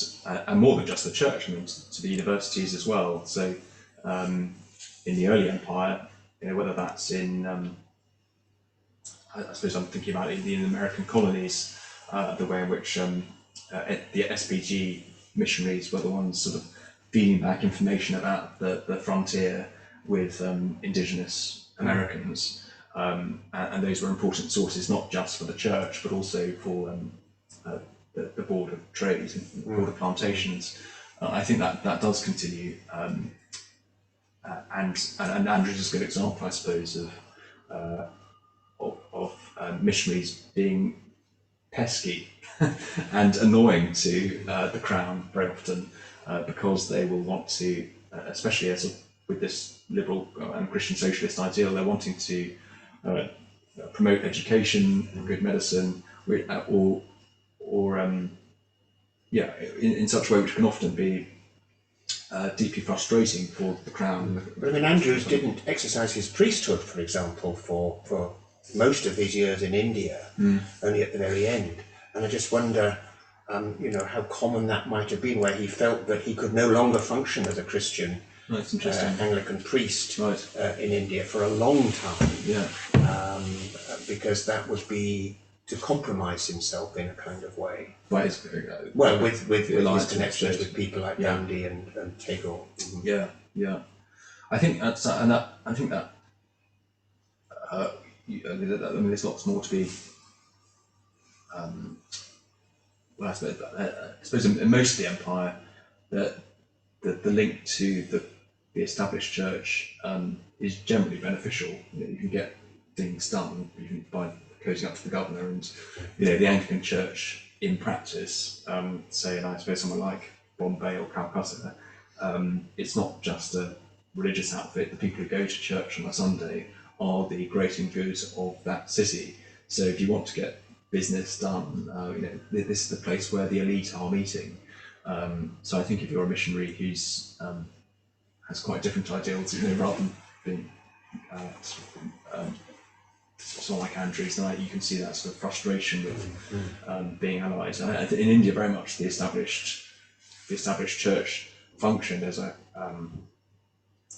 more than just the church, I mean, to the universities as well. So in the early empire, whether that's in, I suppose I'm thinking about in the American colonies, the way in which the SPG missionaries were the ones sort of feeding back information about the frontier with indigenous Americans. And those were important sources, not just for the church, but also for the Board of Trade and Board of Plantations. I think that does continue. And Andrews is a good example, I suppose, of missionaries being pesky and annoying to the Crown very often, because they will want to, especially with this liberal and Christian socialist ideal, they're wanting to promote education, good medicine, or in such a way which can often be deeply frustrating for the Crown.
But I mean, Andrews didn't exercise his priesthood, for example, for most of his years in India, only at the very end. And I just wonder, how common that might have been, where he felt that he could no longer function as a Christian Anglican priest in India for a long time. Because that would be to compromise himself in a kind of way. With his connections with people like Gandhi and Tagore.
I think that's there's lots more to be. I suppose in most of the empire, the link to the established church is generally beneficial. You can get things done even by cozying up to the governor, and the Anglican Church in practice, say, and I suppose somewhere like Bombay or Calcutta, it's not just a religious outfit. The people who go to church on a Sunday are the great and good of that city. So if you want to get business done, this is the place where the elite are meeting. So I think if you're a missionary who's has quite different ideals, rather than being someone like Andrew's tonight, you can see that sort of frustration with being allied. And I think in India, very much the established church functioned as a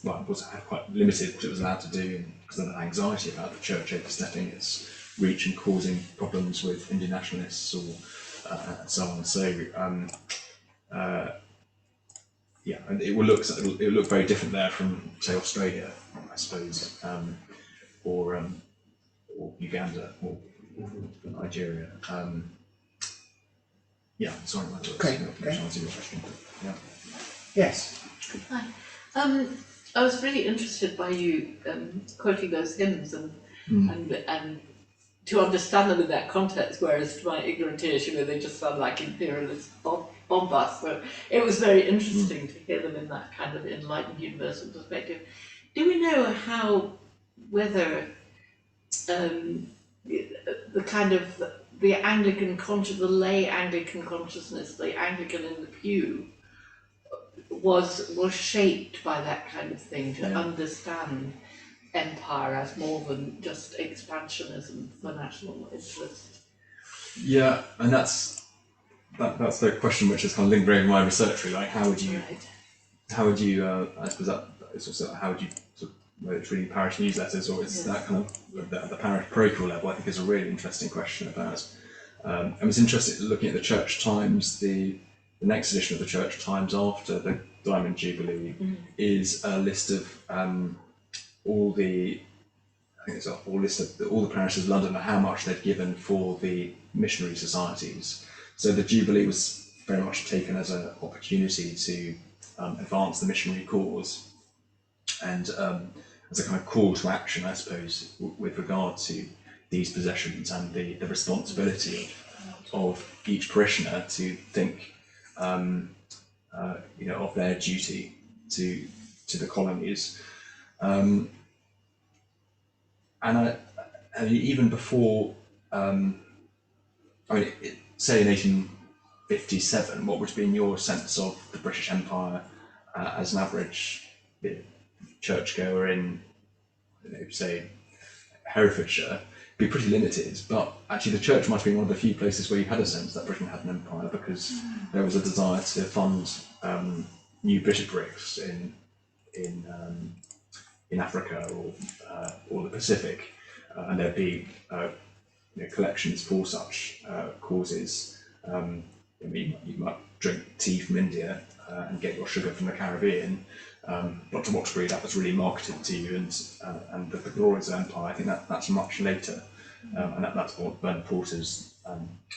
it was quite limited what it was allowed to do because of the anxiety about the church overstepping its reach and causing problems with Indian nationalists and so on. So and it will look very different there from, say, Australia, I suppose, or Uganda or Nigeria. Sorry, my answer your question. Yeah.
Yes.
Hi. I was really interested by you quoting those hymns and to understand them in that context, whereas to my ignorant ears, they just sound like imperialist bombast. So it was very interesting to hear them in that kind of enlightened universal perspective. Do we know whether the kind of the Anglican the lay Anglican consciousness, the Anglican in the pew, was shaped by that kind of thing to understand empire as more than just expansionism for national interest?
Yeah, and that's the question which is kind of lingering in my research. Really, like how would you I suppose that it's also how would you sort of, whether it's reading parish newsletters or it's that kind of the parish parochial level, I think is a really interesting question about. I was interested in looking at the Church Times. The next edition of the Church Times after the Diamond Jubilee is a list of all the parishes of London and how much they'd given for the missionary societies. So the Jubilee was very much taken as an opportunity to advance the missionary cause and as a kind of call to action, I suppose, with regard to these possessions and the responsibility of each parishioner to think of their duty to the colonies. And even before, say in 1857, what would have been your sense of the British Empire as an average churchgoer in, say, Herefordshire? Be pretty limited, but actually the church might have been one of the few places where you had a sense that Britain had an empire because there was a desire to fund new bishoprics in Africa or the Pacific, and there'd be collections for such causes. You might drink tea from India and get your sugar from the Caribbean, but to what degree that was really marketed to you and the glories of empire, I think that's much later, and that's what Bernard Porter's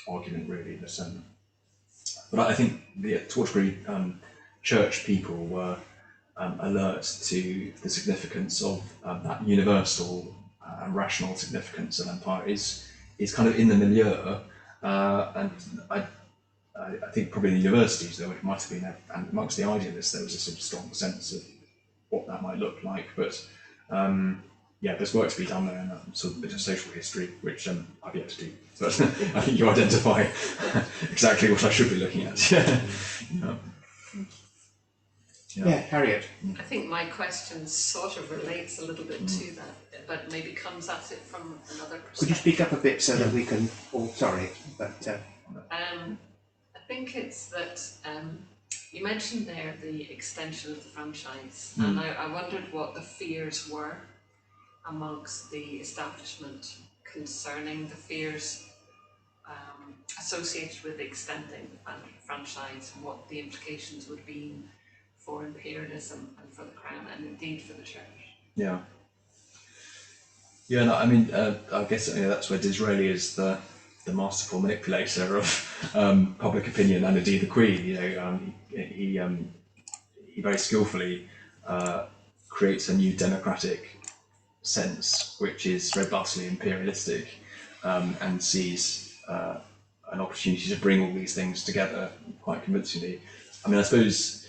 argument really. But I think to what degree church people were alert to the significance of that universal and rational significance of empire is kind of in the milieu, and I think probably in the universities though it might have been, and amongst the idealists there was a sort of strong sense of what that might look like, but there's work to be done there and that sort of bit of social history which I've yet to do, but I think you identify exactly what I should be looking at.
Yeah, Harriet.
I think my question sort of relates a little bit to that, but maybe comes at it from another perspective.
Could you speak up a bit so that we can all, sorry, but...
I think it's that you mentioned there the extension of the franchise, and I wondered what the fears were amongst the establishment concerning the fears associated with extending the franchise, and what the implications would be for imperialism and for the crown, and indeed for the church.
Yeah. Yeah, no, I mean, I guess that's where Disraeli is the masterful manipulator of public opinion, and indeed the Queen. He very skillfully creates a new democratic sense, which is robustly imperialistic, and sees an opportunity to bring all these things together quite convincingly. I mean, I suppose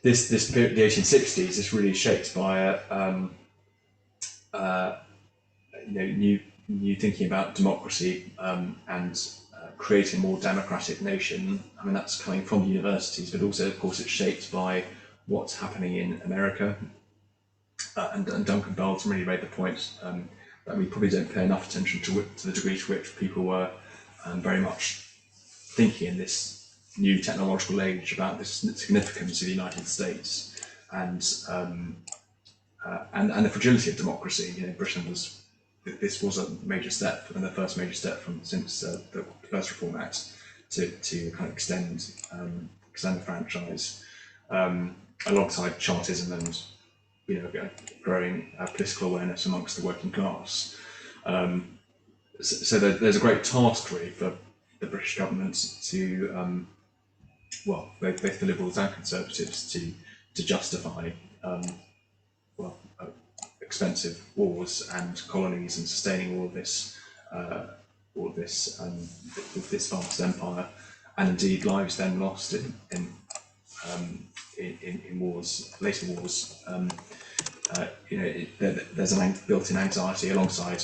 this period, the 1860s, is really shaped by new you thinking about democracy and creating a more democratic nation, I mean, that's coming from the universities, but also, of course, it's shaped by what's happening in America. And Duncan Belton really made the point that we probably don't pay enough attention to the degree to which people were very much thinking in this new technological age about the significance of the United States and the fragility of democracy. You know, Britain was. This was a major step, and the first major step since the first Reform Act to kind of extend the franchise alongside Chartism and growing political awareness amongst the working class. So there's a great task really for the British government to both the Liberals and Conservatives to justify expensive wars and colonies and sustaining all of this vast empire, and indeed lives then lost in wars, later wars. There's a built-in anxiety alongside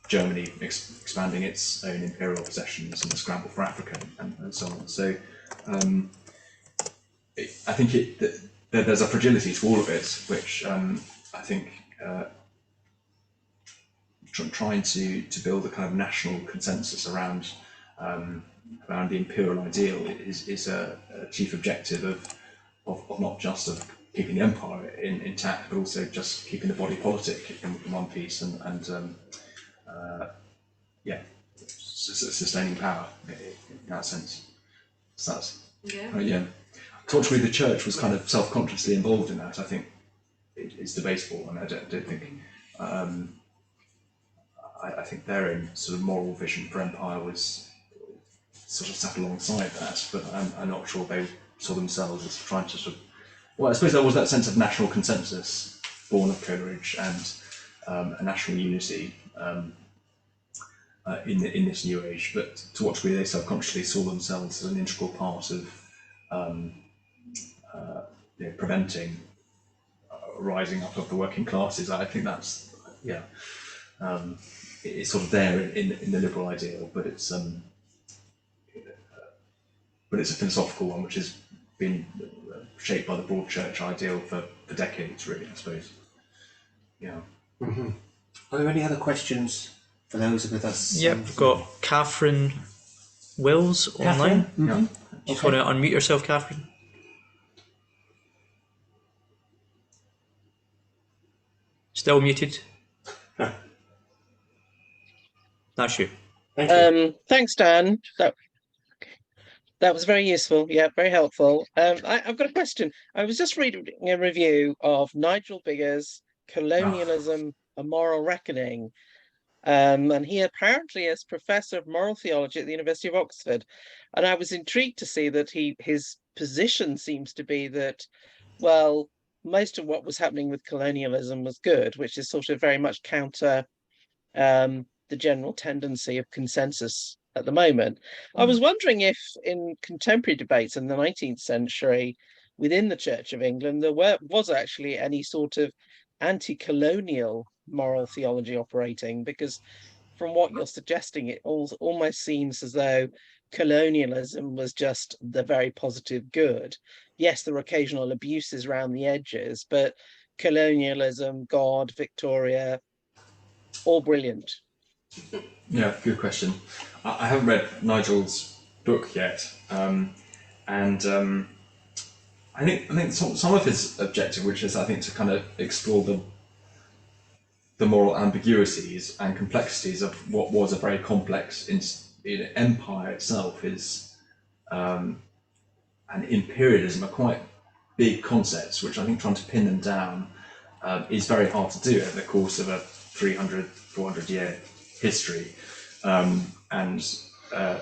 Germany expanding its own imperial possessions and the scramble for Africa and so on. So I think there's a fragility to all of it, which I think trying to build a kind of national consensus around the imperial ideal is a chief objective of not just of keeping the empire intact, but also just keeping the body politic in one piece and sustaining power in that sense. So that's Culturally, the church was kind of self-consciously involved in that. I think it's debatable, and I don't think. I think their own sort of moral vision for empire was sort of sat alongside that, but I'm not sure they saw themselves as trying to sort of. Well, I suppose there was that sense of national consensus born of Coleridge and a national unity in this new age, but to what degree they subconsciously saw themselves as an integral part of preventing rising up of the working classes. I think that's it's sort of there in the liberal ideal, but it's a philosophical one which has been shaped by the broad church ideal for decades, really, I suppose. Yeah.
Mm-hmm. Are there any other questions for those with us?
Yep, we've got Catherine Wills online.
Mm-hmm.
Yeah. Just want to unmute yourself, Catherine. Still muted. That's you.
Thank you.
Thanks, Dan. That was very useful. Yeah, very helpful. I've got a question. I was just reading a review of Nigel Biggar's Colonialism, A Moral Reckoning. And he apparently is Professor of Moral Theology at the University of Oxford. And I was intrigued to see that his position seems to be that, well, most of what was happening with colonialism was good, which is sort of very much counter the general tendency of consensus at the moment. I was wondering if in contemporary debates in the 19th century within the Church of England, there was actually any sort of anti-colonial moral theology operating, because from what you're suggesting, it almost seems as though colonialism was just the very positive good. Yes, there were occasional abuses around the edges, but colonialism, God, Victoria, all brilliant.
Yeah, good question. I haven't read Nigel's book yet, and I think some of his objective, which is I think to kind of explore the moral ambiguities and complexities of what was a very complex empire itself, is and imperialism are quite big concepts, which I think trying to pin them down is very hard to do in the course of a 300-400 year history, and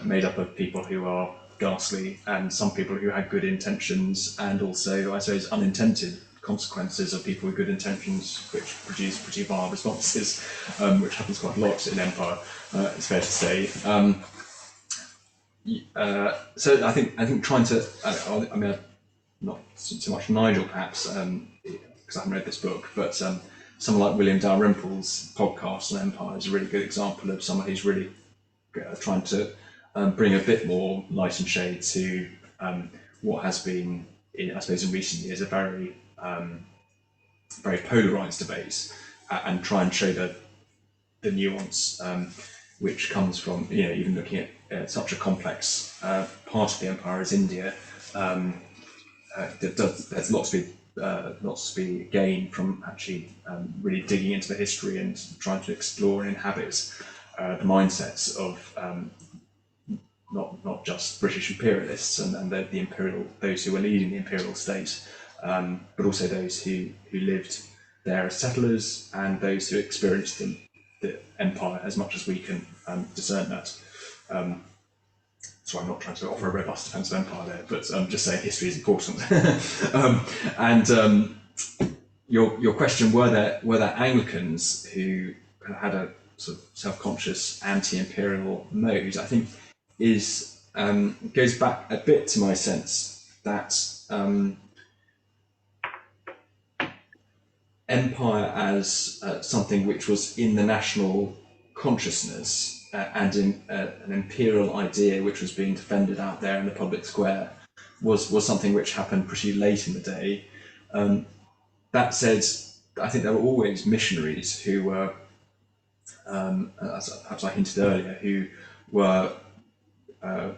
made up of people who are ghastly and some people who had good intentions, and also, I suppose, unintended consequences of people with good intentions, which produce pretty vile responses, which happens quite a lot in empire, it's fair to say. So I think trying to, I mean, not so much Nigel perhaps, because I haven't read this book, but someone like William Dalrymple's podcast on Empire is a really good example of someone who's really trying to bring a bit more light and shade to what has been, I suppose, in recent years, a very very polarised debate, and try and show the nuance which comes from, even looking at such a complex part of the empire as India. There's lots to be gained from actually really digging into the history and trying to explore and inhabit the mindsets of not just British imperialists and the imperial, those who were leading the imperial state, but also those who lived there as settlers and those who experienced the empire as much as we can discern that. So I'm not trying to offer a robust defence of empire there, but I'm just saying history is important. Your question, were there Anglicans who had a sort of self-conscious anti-imperial mode, I think goes back a bit to my sense that empire as something which was in the national consciousness and in an imperial idea which was being defended out there in the public square was something which happened pretty late in the day. That said, I think there were always missionaries who were, as perhaps I hinted earlier, who were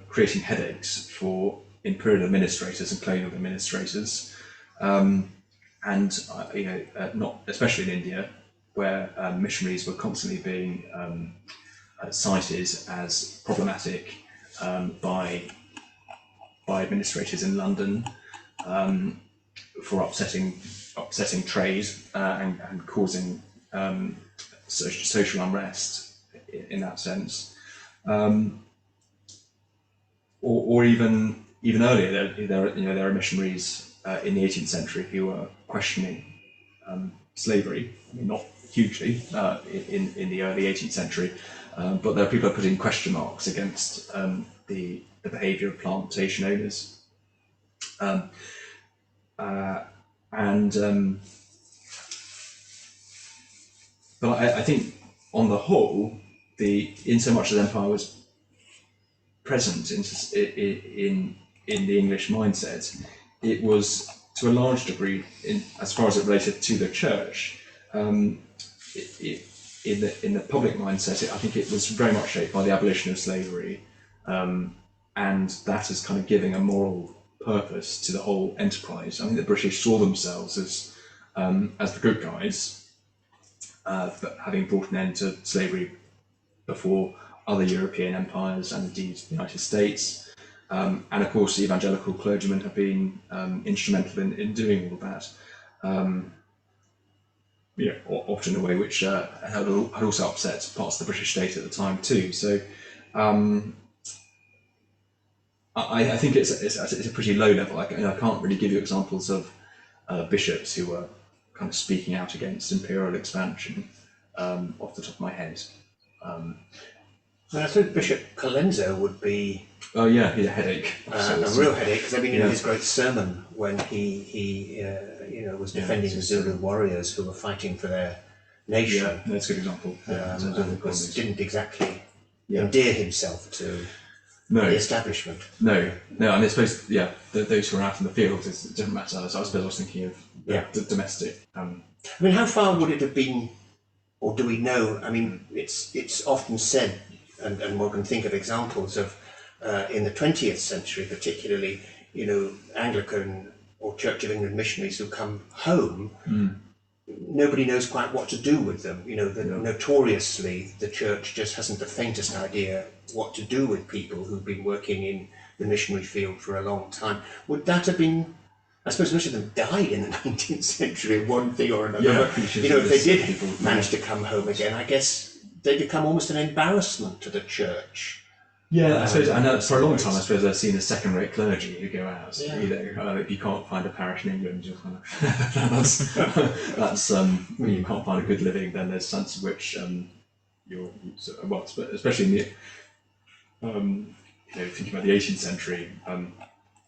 creating headaches for imperial administrators and colonial administrators, not especially in India, where missionaries were constantly being cited as problematic by administrators in London for upsetting trade and causing social unrest in that sense. Or even earlier, there are missionaries in the 18th century who were questioning slavery. I mean, not hugely in the early 18th century, but there are people putting question marks against the behaviour of plantation owners. But I think on the whole, in so much as empire was present in the English mindset, it was to a large degree, as far as it related to the church, in the public mindset, I think it was very much shaped by the abolition of slavery, and that is kind of giving a moral purpose to the whole enterprise. I think the British saw themselves as the good guys, but having brought an end to slavery before other European empires and indeed the United States. And of course, the evangelical clergymen have been instrumental in doing all that. Often in a way which had also upset parts of the British state at the time too. So I think it's a pretty low level. I can't really give you examples of bishops who were kind of speaking out against imperial expansion off the top of my head.
And I think Bishop Colenso would be.
Oh yeah, he's a headache.
A real headache, because in his great sermon when he was defending the Zulu warriors who were fighting for their nation.
Yeah, that's a good example.
Didn't exactly endear himself to the establishment.
No, and I suppose those who are out in the field, it doesn't matter. So I suppose I was thinking of the domestic.
I mean, how far would it have been, or do we know? I mean, it's often said, and one can think of examples of in the 20th century, particularly, Anglican or Church of England missionaries who come home. Nobody knows quite what to do with them. Notoriously, the church just hasn't the faintest idea what to do with people who've been working in the missionary field for a long time. Would that have been? I suppose most of them died in the 19th century, one thing or another.
Yeah,
but, if they did manage to come home again, I guess they become almost an embarrassment to the church.
Yeah, I suppose, and for a long time, I suppose I've seen a second-rate clergy who go out. If you can't find a parish in England, you're kind of that's when you can't find a good living. Then there's a sense in which especially in the thinking about the 18th century.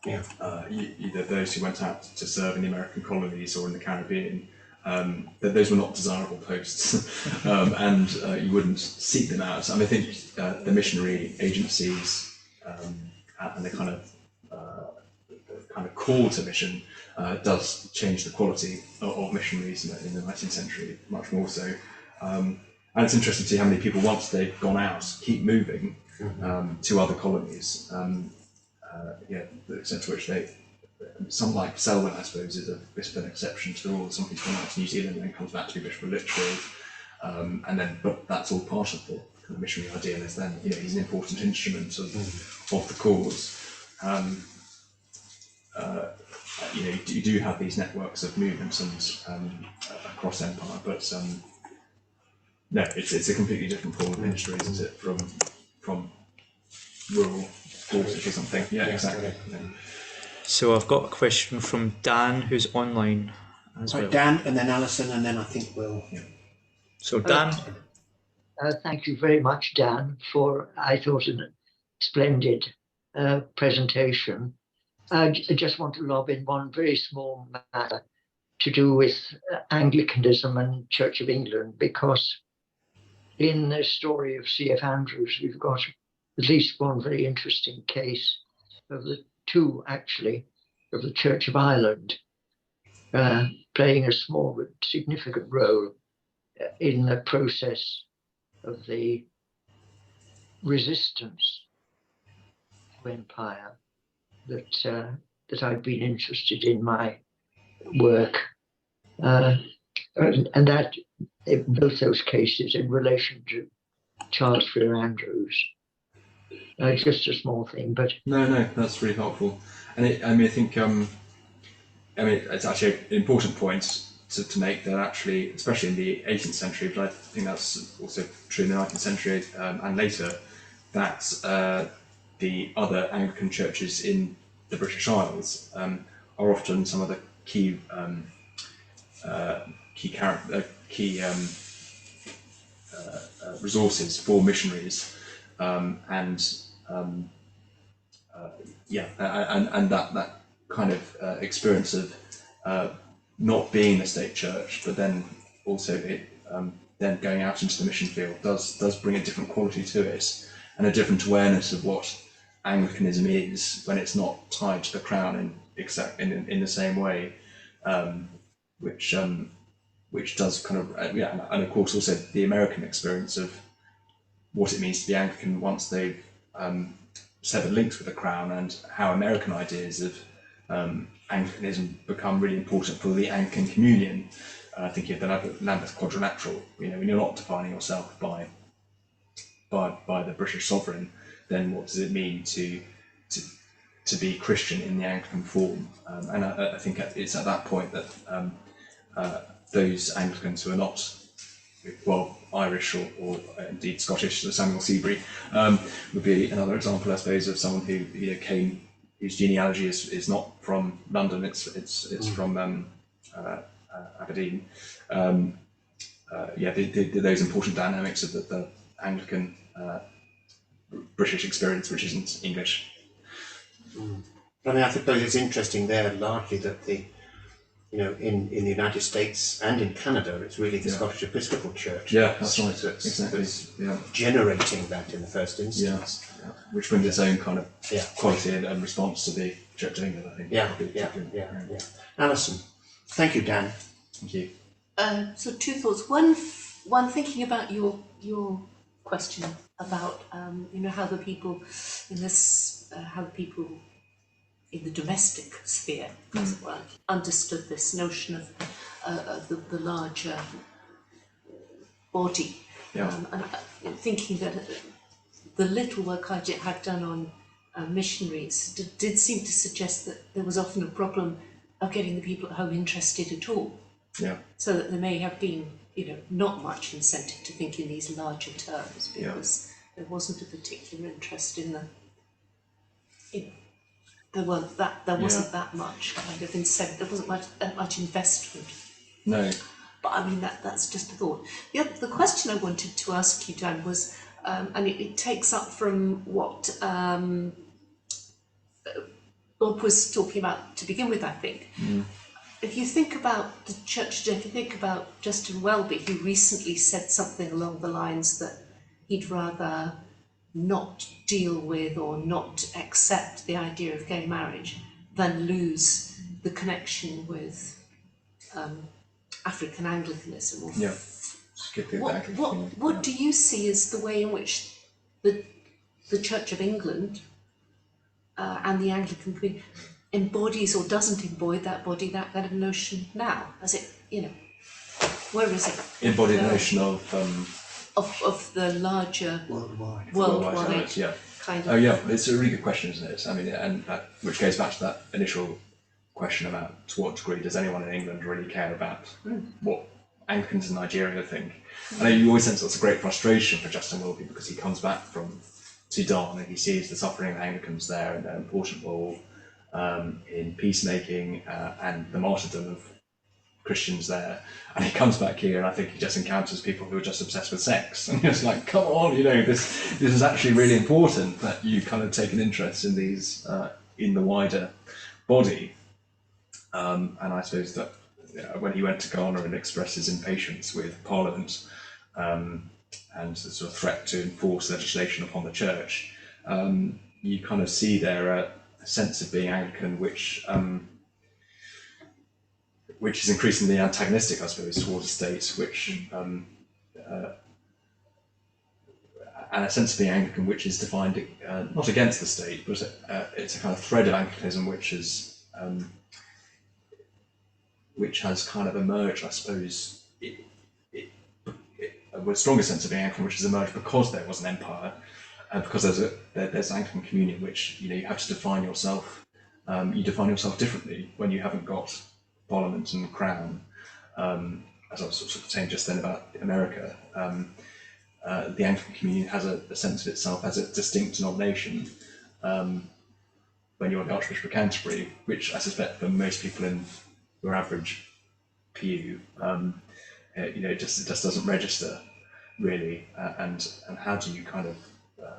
Either those who went out to serve in the American colonies or in the Caribbean, that those were not desirable posts, and you wouldn't seek them out. I mean, I think the missionary agencies and the kind of call to mission does change the quality of missionaries in the 19th century, much more so. And it's interesting to see how many people, once they've gone out, keep moving to other colonies. The extent to which some like Selwyn, I suppose, is a bit of an exception to the rule. Some people come out to New Zealand and then comes back to be Bishop of Lichfield, but that's all part of the kind of missionary ideal. Is then he's an important instrument of the cause. You do have these networks of movements and across empire, but no, it's a completely different form of ministry, isn't it? From rural forces or something. Yeah, exactly. Yeah.
So I've got a question from Dan, who's online as well.
Dan, and then Alison, and then I think we'll. Yeah.
So Dan.
Thank you very much, Dan, for, I thought, a splendid presentation. I just want to lob in one very small matter to do with Anglicanism and Church of England, because in the story of C.F. Andrews, we've got at least one very interesting case of the two, actually, of the Church of Ireland playing a small but significant role in the process of the resistance to empire that I've been interested in my work, and that in both those cases in relation to Charles Freer Andrews. Just a small thing, but
no, that's really helpful. And I think it's actually an important point to make, that actually, especially in the 18th century, but I think that's also true in the 19th century and later, that the other Anglican churches in the British Isles are often some of the key resources for missionaries, and that kind of experience of not being a state church, but then also then going out into the mission field does bring a different quality to it, and a different awareness of what Anglicanism is when it's not tied to the crown in the same way, which does kind of and of course also the American experience of what it means to be Anglican once they've severed links with the crown, and how American ideas of Anglicanism become really important for the Anglican communion. Thinking of the Lambeth Quadrilateral, when you're not defining yourself by the British sovereign, then what does it mean to be Christian in the Anglican form? And I think it's at that point that those Anglicans who are not, Irish or indeed Scottish, so Samuel Seabury would be another example, I suppose, of someone who came, whose genealogy is not from London, it's from Aberdeen. Those important dynamics of the Anglican British experience, which isn't English.
I mean, I suppose it's interesting there largely that in the United States and in Canada, it's really the Scottish Episcopal Church.
Yeah, that's right. Exactly.
Generating that in the first instance.
Yeah. Which brings its own kind of quality and response to the Church of England, I think.
Yeah. Alison, thank you, Dan.
Thank you.
So two thoughts. One thinking about your question about how the people in the domestic sphere, as it were, understood this notion of the larger body. And thinking that the little work I had done on missionaries did seem to suggest that there was often a problem of getting the people at home interested at all.
Yeah.
So that there may have been, not much incentive to think in these larger terms, because there wasn't a particular interest in there wasn't that much kind of incentive. There wasn't that much investment.
No.
But I mean that's just a thought. The question I wanted to ask you, Dan, was, and it takes up from what Bob was talking about to begin with, I think.
if you think about the church, if you think about Justin Welby, he recently said something along the lines that he'd rather not deal with or not accept the idea of gay marriage than lose the connection with African Anglicanism. Or
Yeah. Skip the Anglican community.
What do you see as the way in which the Church of England and the Anglican community embodies or doesn't embody that kind of notion now? As it, where is it?
Embody the notion of
the larger
Worldwide.
worldwide, yeah.
kind of.
Oh yeah, it's a really good question, isn't it? I mean, and that, which goes back to that initial question about to what degree does anyone in England really care about what Anglicans in Nigeria think. I know you always sense that's a great frustration for Justin Welby because he comes back from Sudan and he sees the suffering of Anglicans there and their important role in peacemaking and the martyrdom of Christians there, and he comes back here and I think he just encounters people who are just obsessed with sex, and he's like, come on, this is actually really important that you kind of take an interest in these in the wider body. And I suppose that when he went to Ghana and expressed his impatience with Parliament and the sort of threat to enforce legislation upon the church, you kind of see there a sense of being Anglican which is increasingly antagonistic, I suppose, towards the state, and a sense of being Anglican which is defined not against the state, but it's a kind of thread of Anglicanism which has kind of emerged, I suppose, with a stronger sense of being Anglican, which has emerged because there was an empire, and because there's an Anglican communion, which you have to define yourself. You define yourself differently when you haven't got Parliament and Crown. As I was sort of saying just then about America, the Anglican communion has a sense of itself as a distinct denomination. When you're the Archbishop of Canterbury, which I suspect for most people in your average pew, it just doesn't register really. And how do you kind of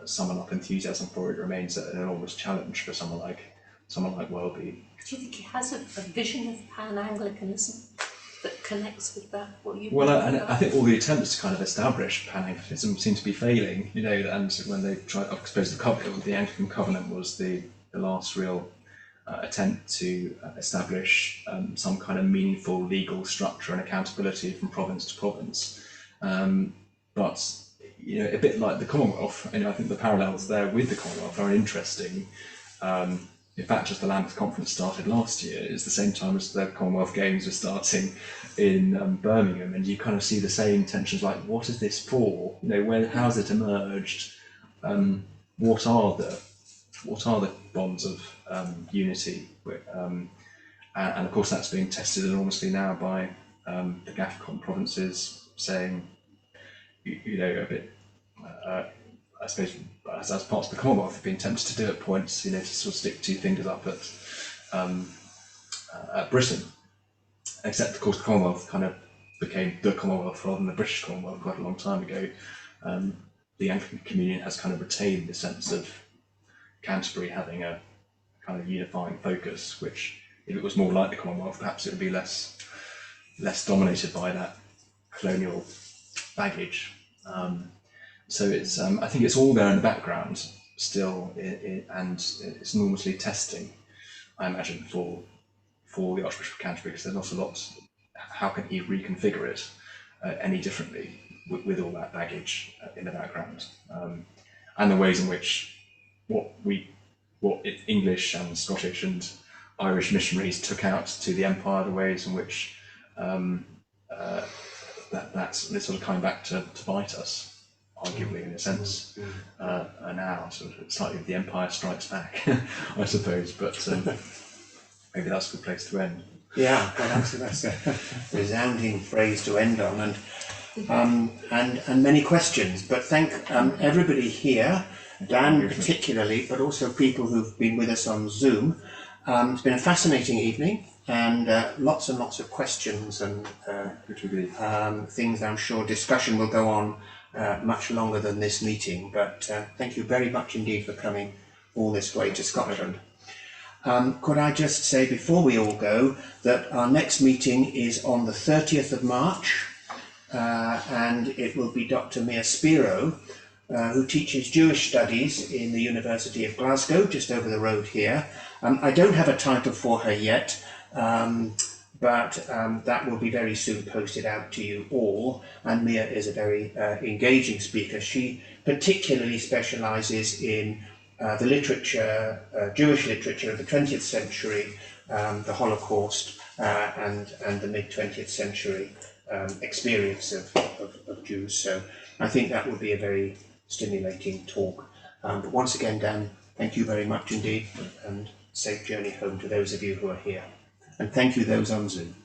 summon up enthusiasm for it remains an enormous challenge for someone like Welby.
Do you think he has a vision of Pan-Anglicanism that connects with that?
I think all the attempts to kind of establish Pan-Anglicanism seem to be failing, and when they tried, I suppose the Anglican Covenant was the last real attempt to establish some kind of meaningful legal structure and accountability from province to province. But a bit like the Commonwealth, I think the parallels there with the Commonwealth are interesting. In fact, just the Lambeth Conference started last year. It's the same time as the Commonwealth Games were starting in Birmingham, and you kind of see the same tensions. Like, what is this for? How's it emerged? What are the bonds of unity? And of course, that's being tested enormously now by the GAFCON provinces saying, a bit. I suppose as parts of the Commonwealth have been tempted to do at points, to sort of stick two fingers up at Britain. Except, of course, the Commonwealth kind of became the Commonwealth rather than the British Commonwealth quite a long time ago. The Anglican Communion has kind of retained the sense of Canterbury having a kind of unifying focus, which, if it was more like the Commonwealth, perhaps it would be less dominated by that colonial baggage. So it's, I think it's all there in the background still, and it's enormously testing, I imagine, for the Archbishop of Canterbury, because there's not a lot. How can he reconfigure it any differently with all that baggage in the background, and the ways in which what English and Scottish and Irish missionaries took out to the empire, the ways in which that's sort of coming back to bite us, arguably, in a sense, now, sort of slightly the Empire Strikes Back, I suppose, but maybe that's a good place to end.
Yeah, well, that's a resounding phrase to end on, and many questions, but thank everybody here, Dan particularly, but also people who've been with us on Zoom. It's been a fascinating evening, and lots and lots of questions and things. I'm sure discussion will go on much longer than this meeting, but thank you very much indeed for coming all this way to Scotland. Could I just say before we all go that our next meeting is on the 30th of March, and it will be Dr. Mia Spiro, who teaches Jewish studies in the University of Glasgow, just over the road here. I don't have a title for her yet, but that will be very soon posted out to you all. And Mia is a very engaging speaker. She particularly specialises in the literature, Jewish literature of the 20th century, the Holocaust, and the mid-20th century experience of Jews. So I think that will be a very stimulating talk. But once again, Dan, thank you very much indeed, and safe journey home to those of you who are here. And thank you those on Zoom.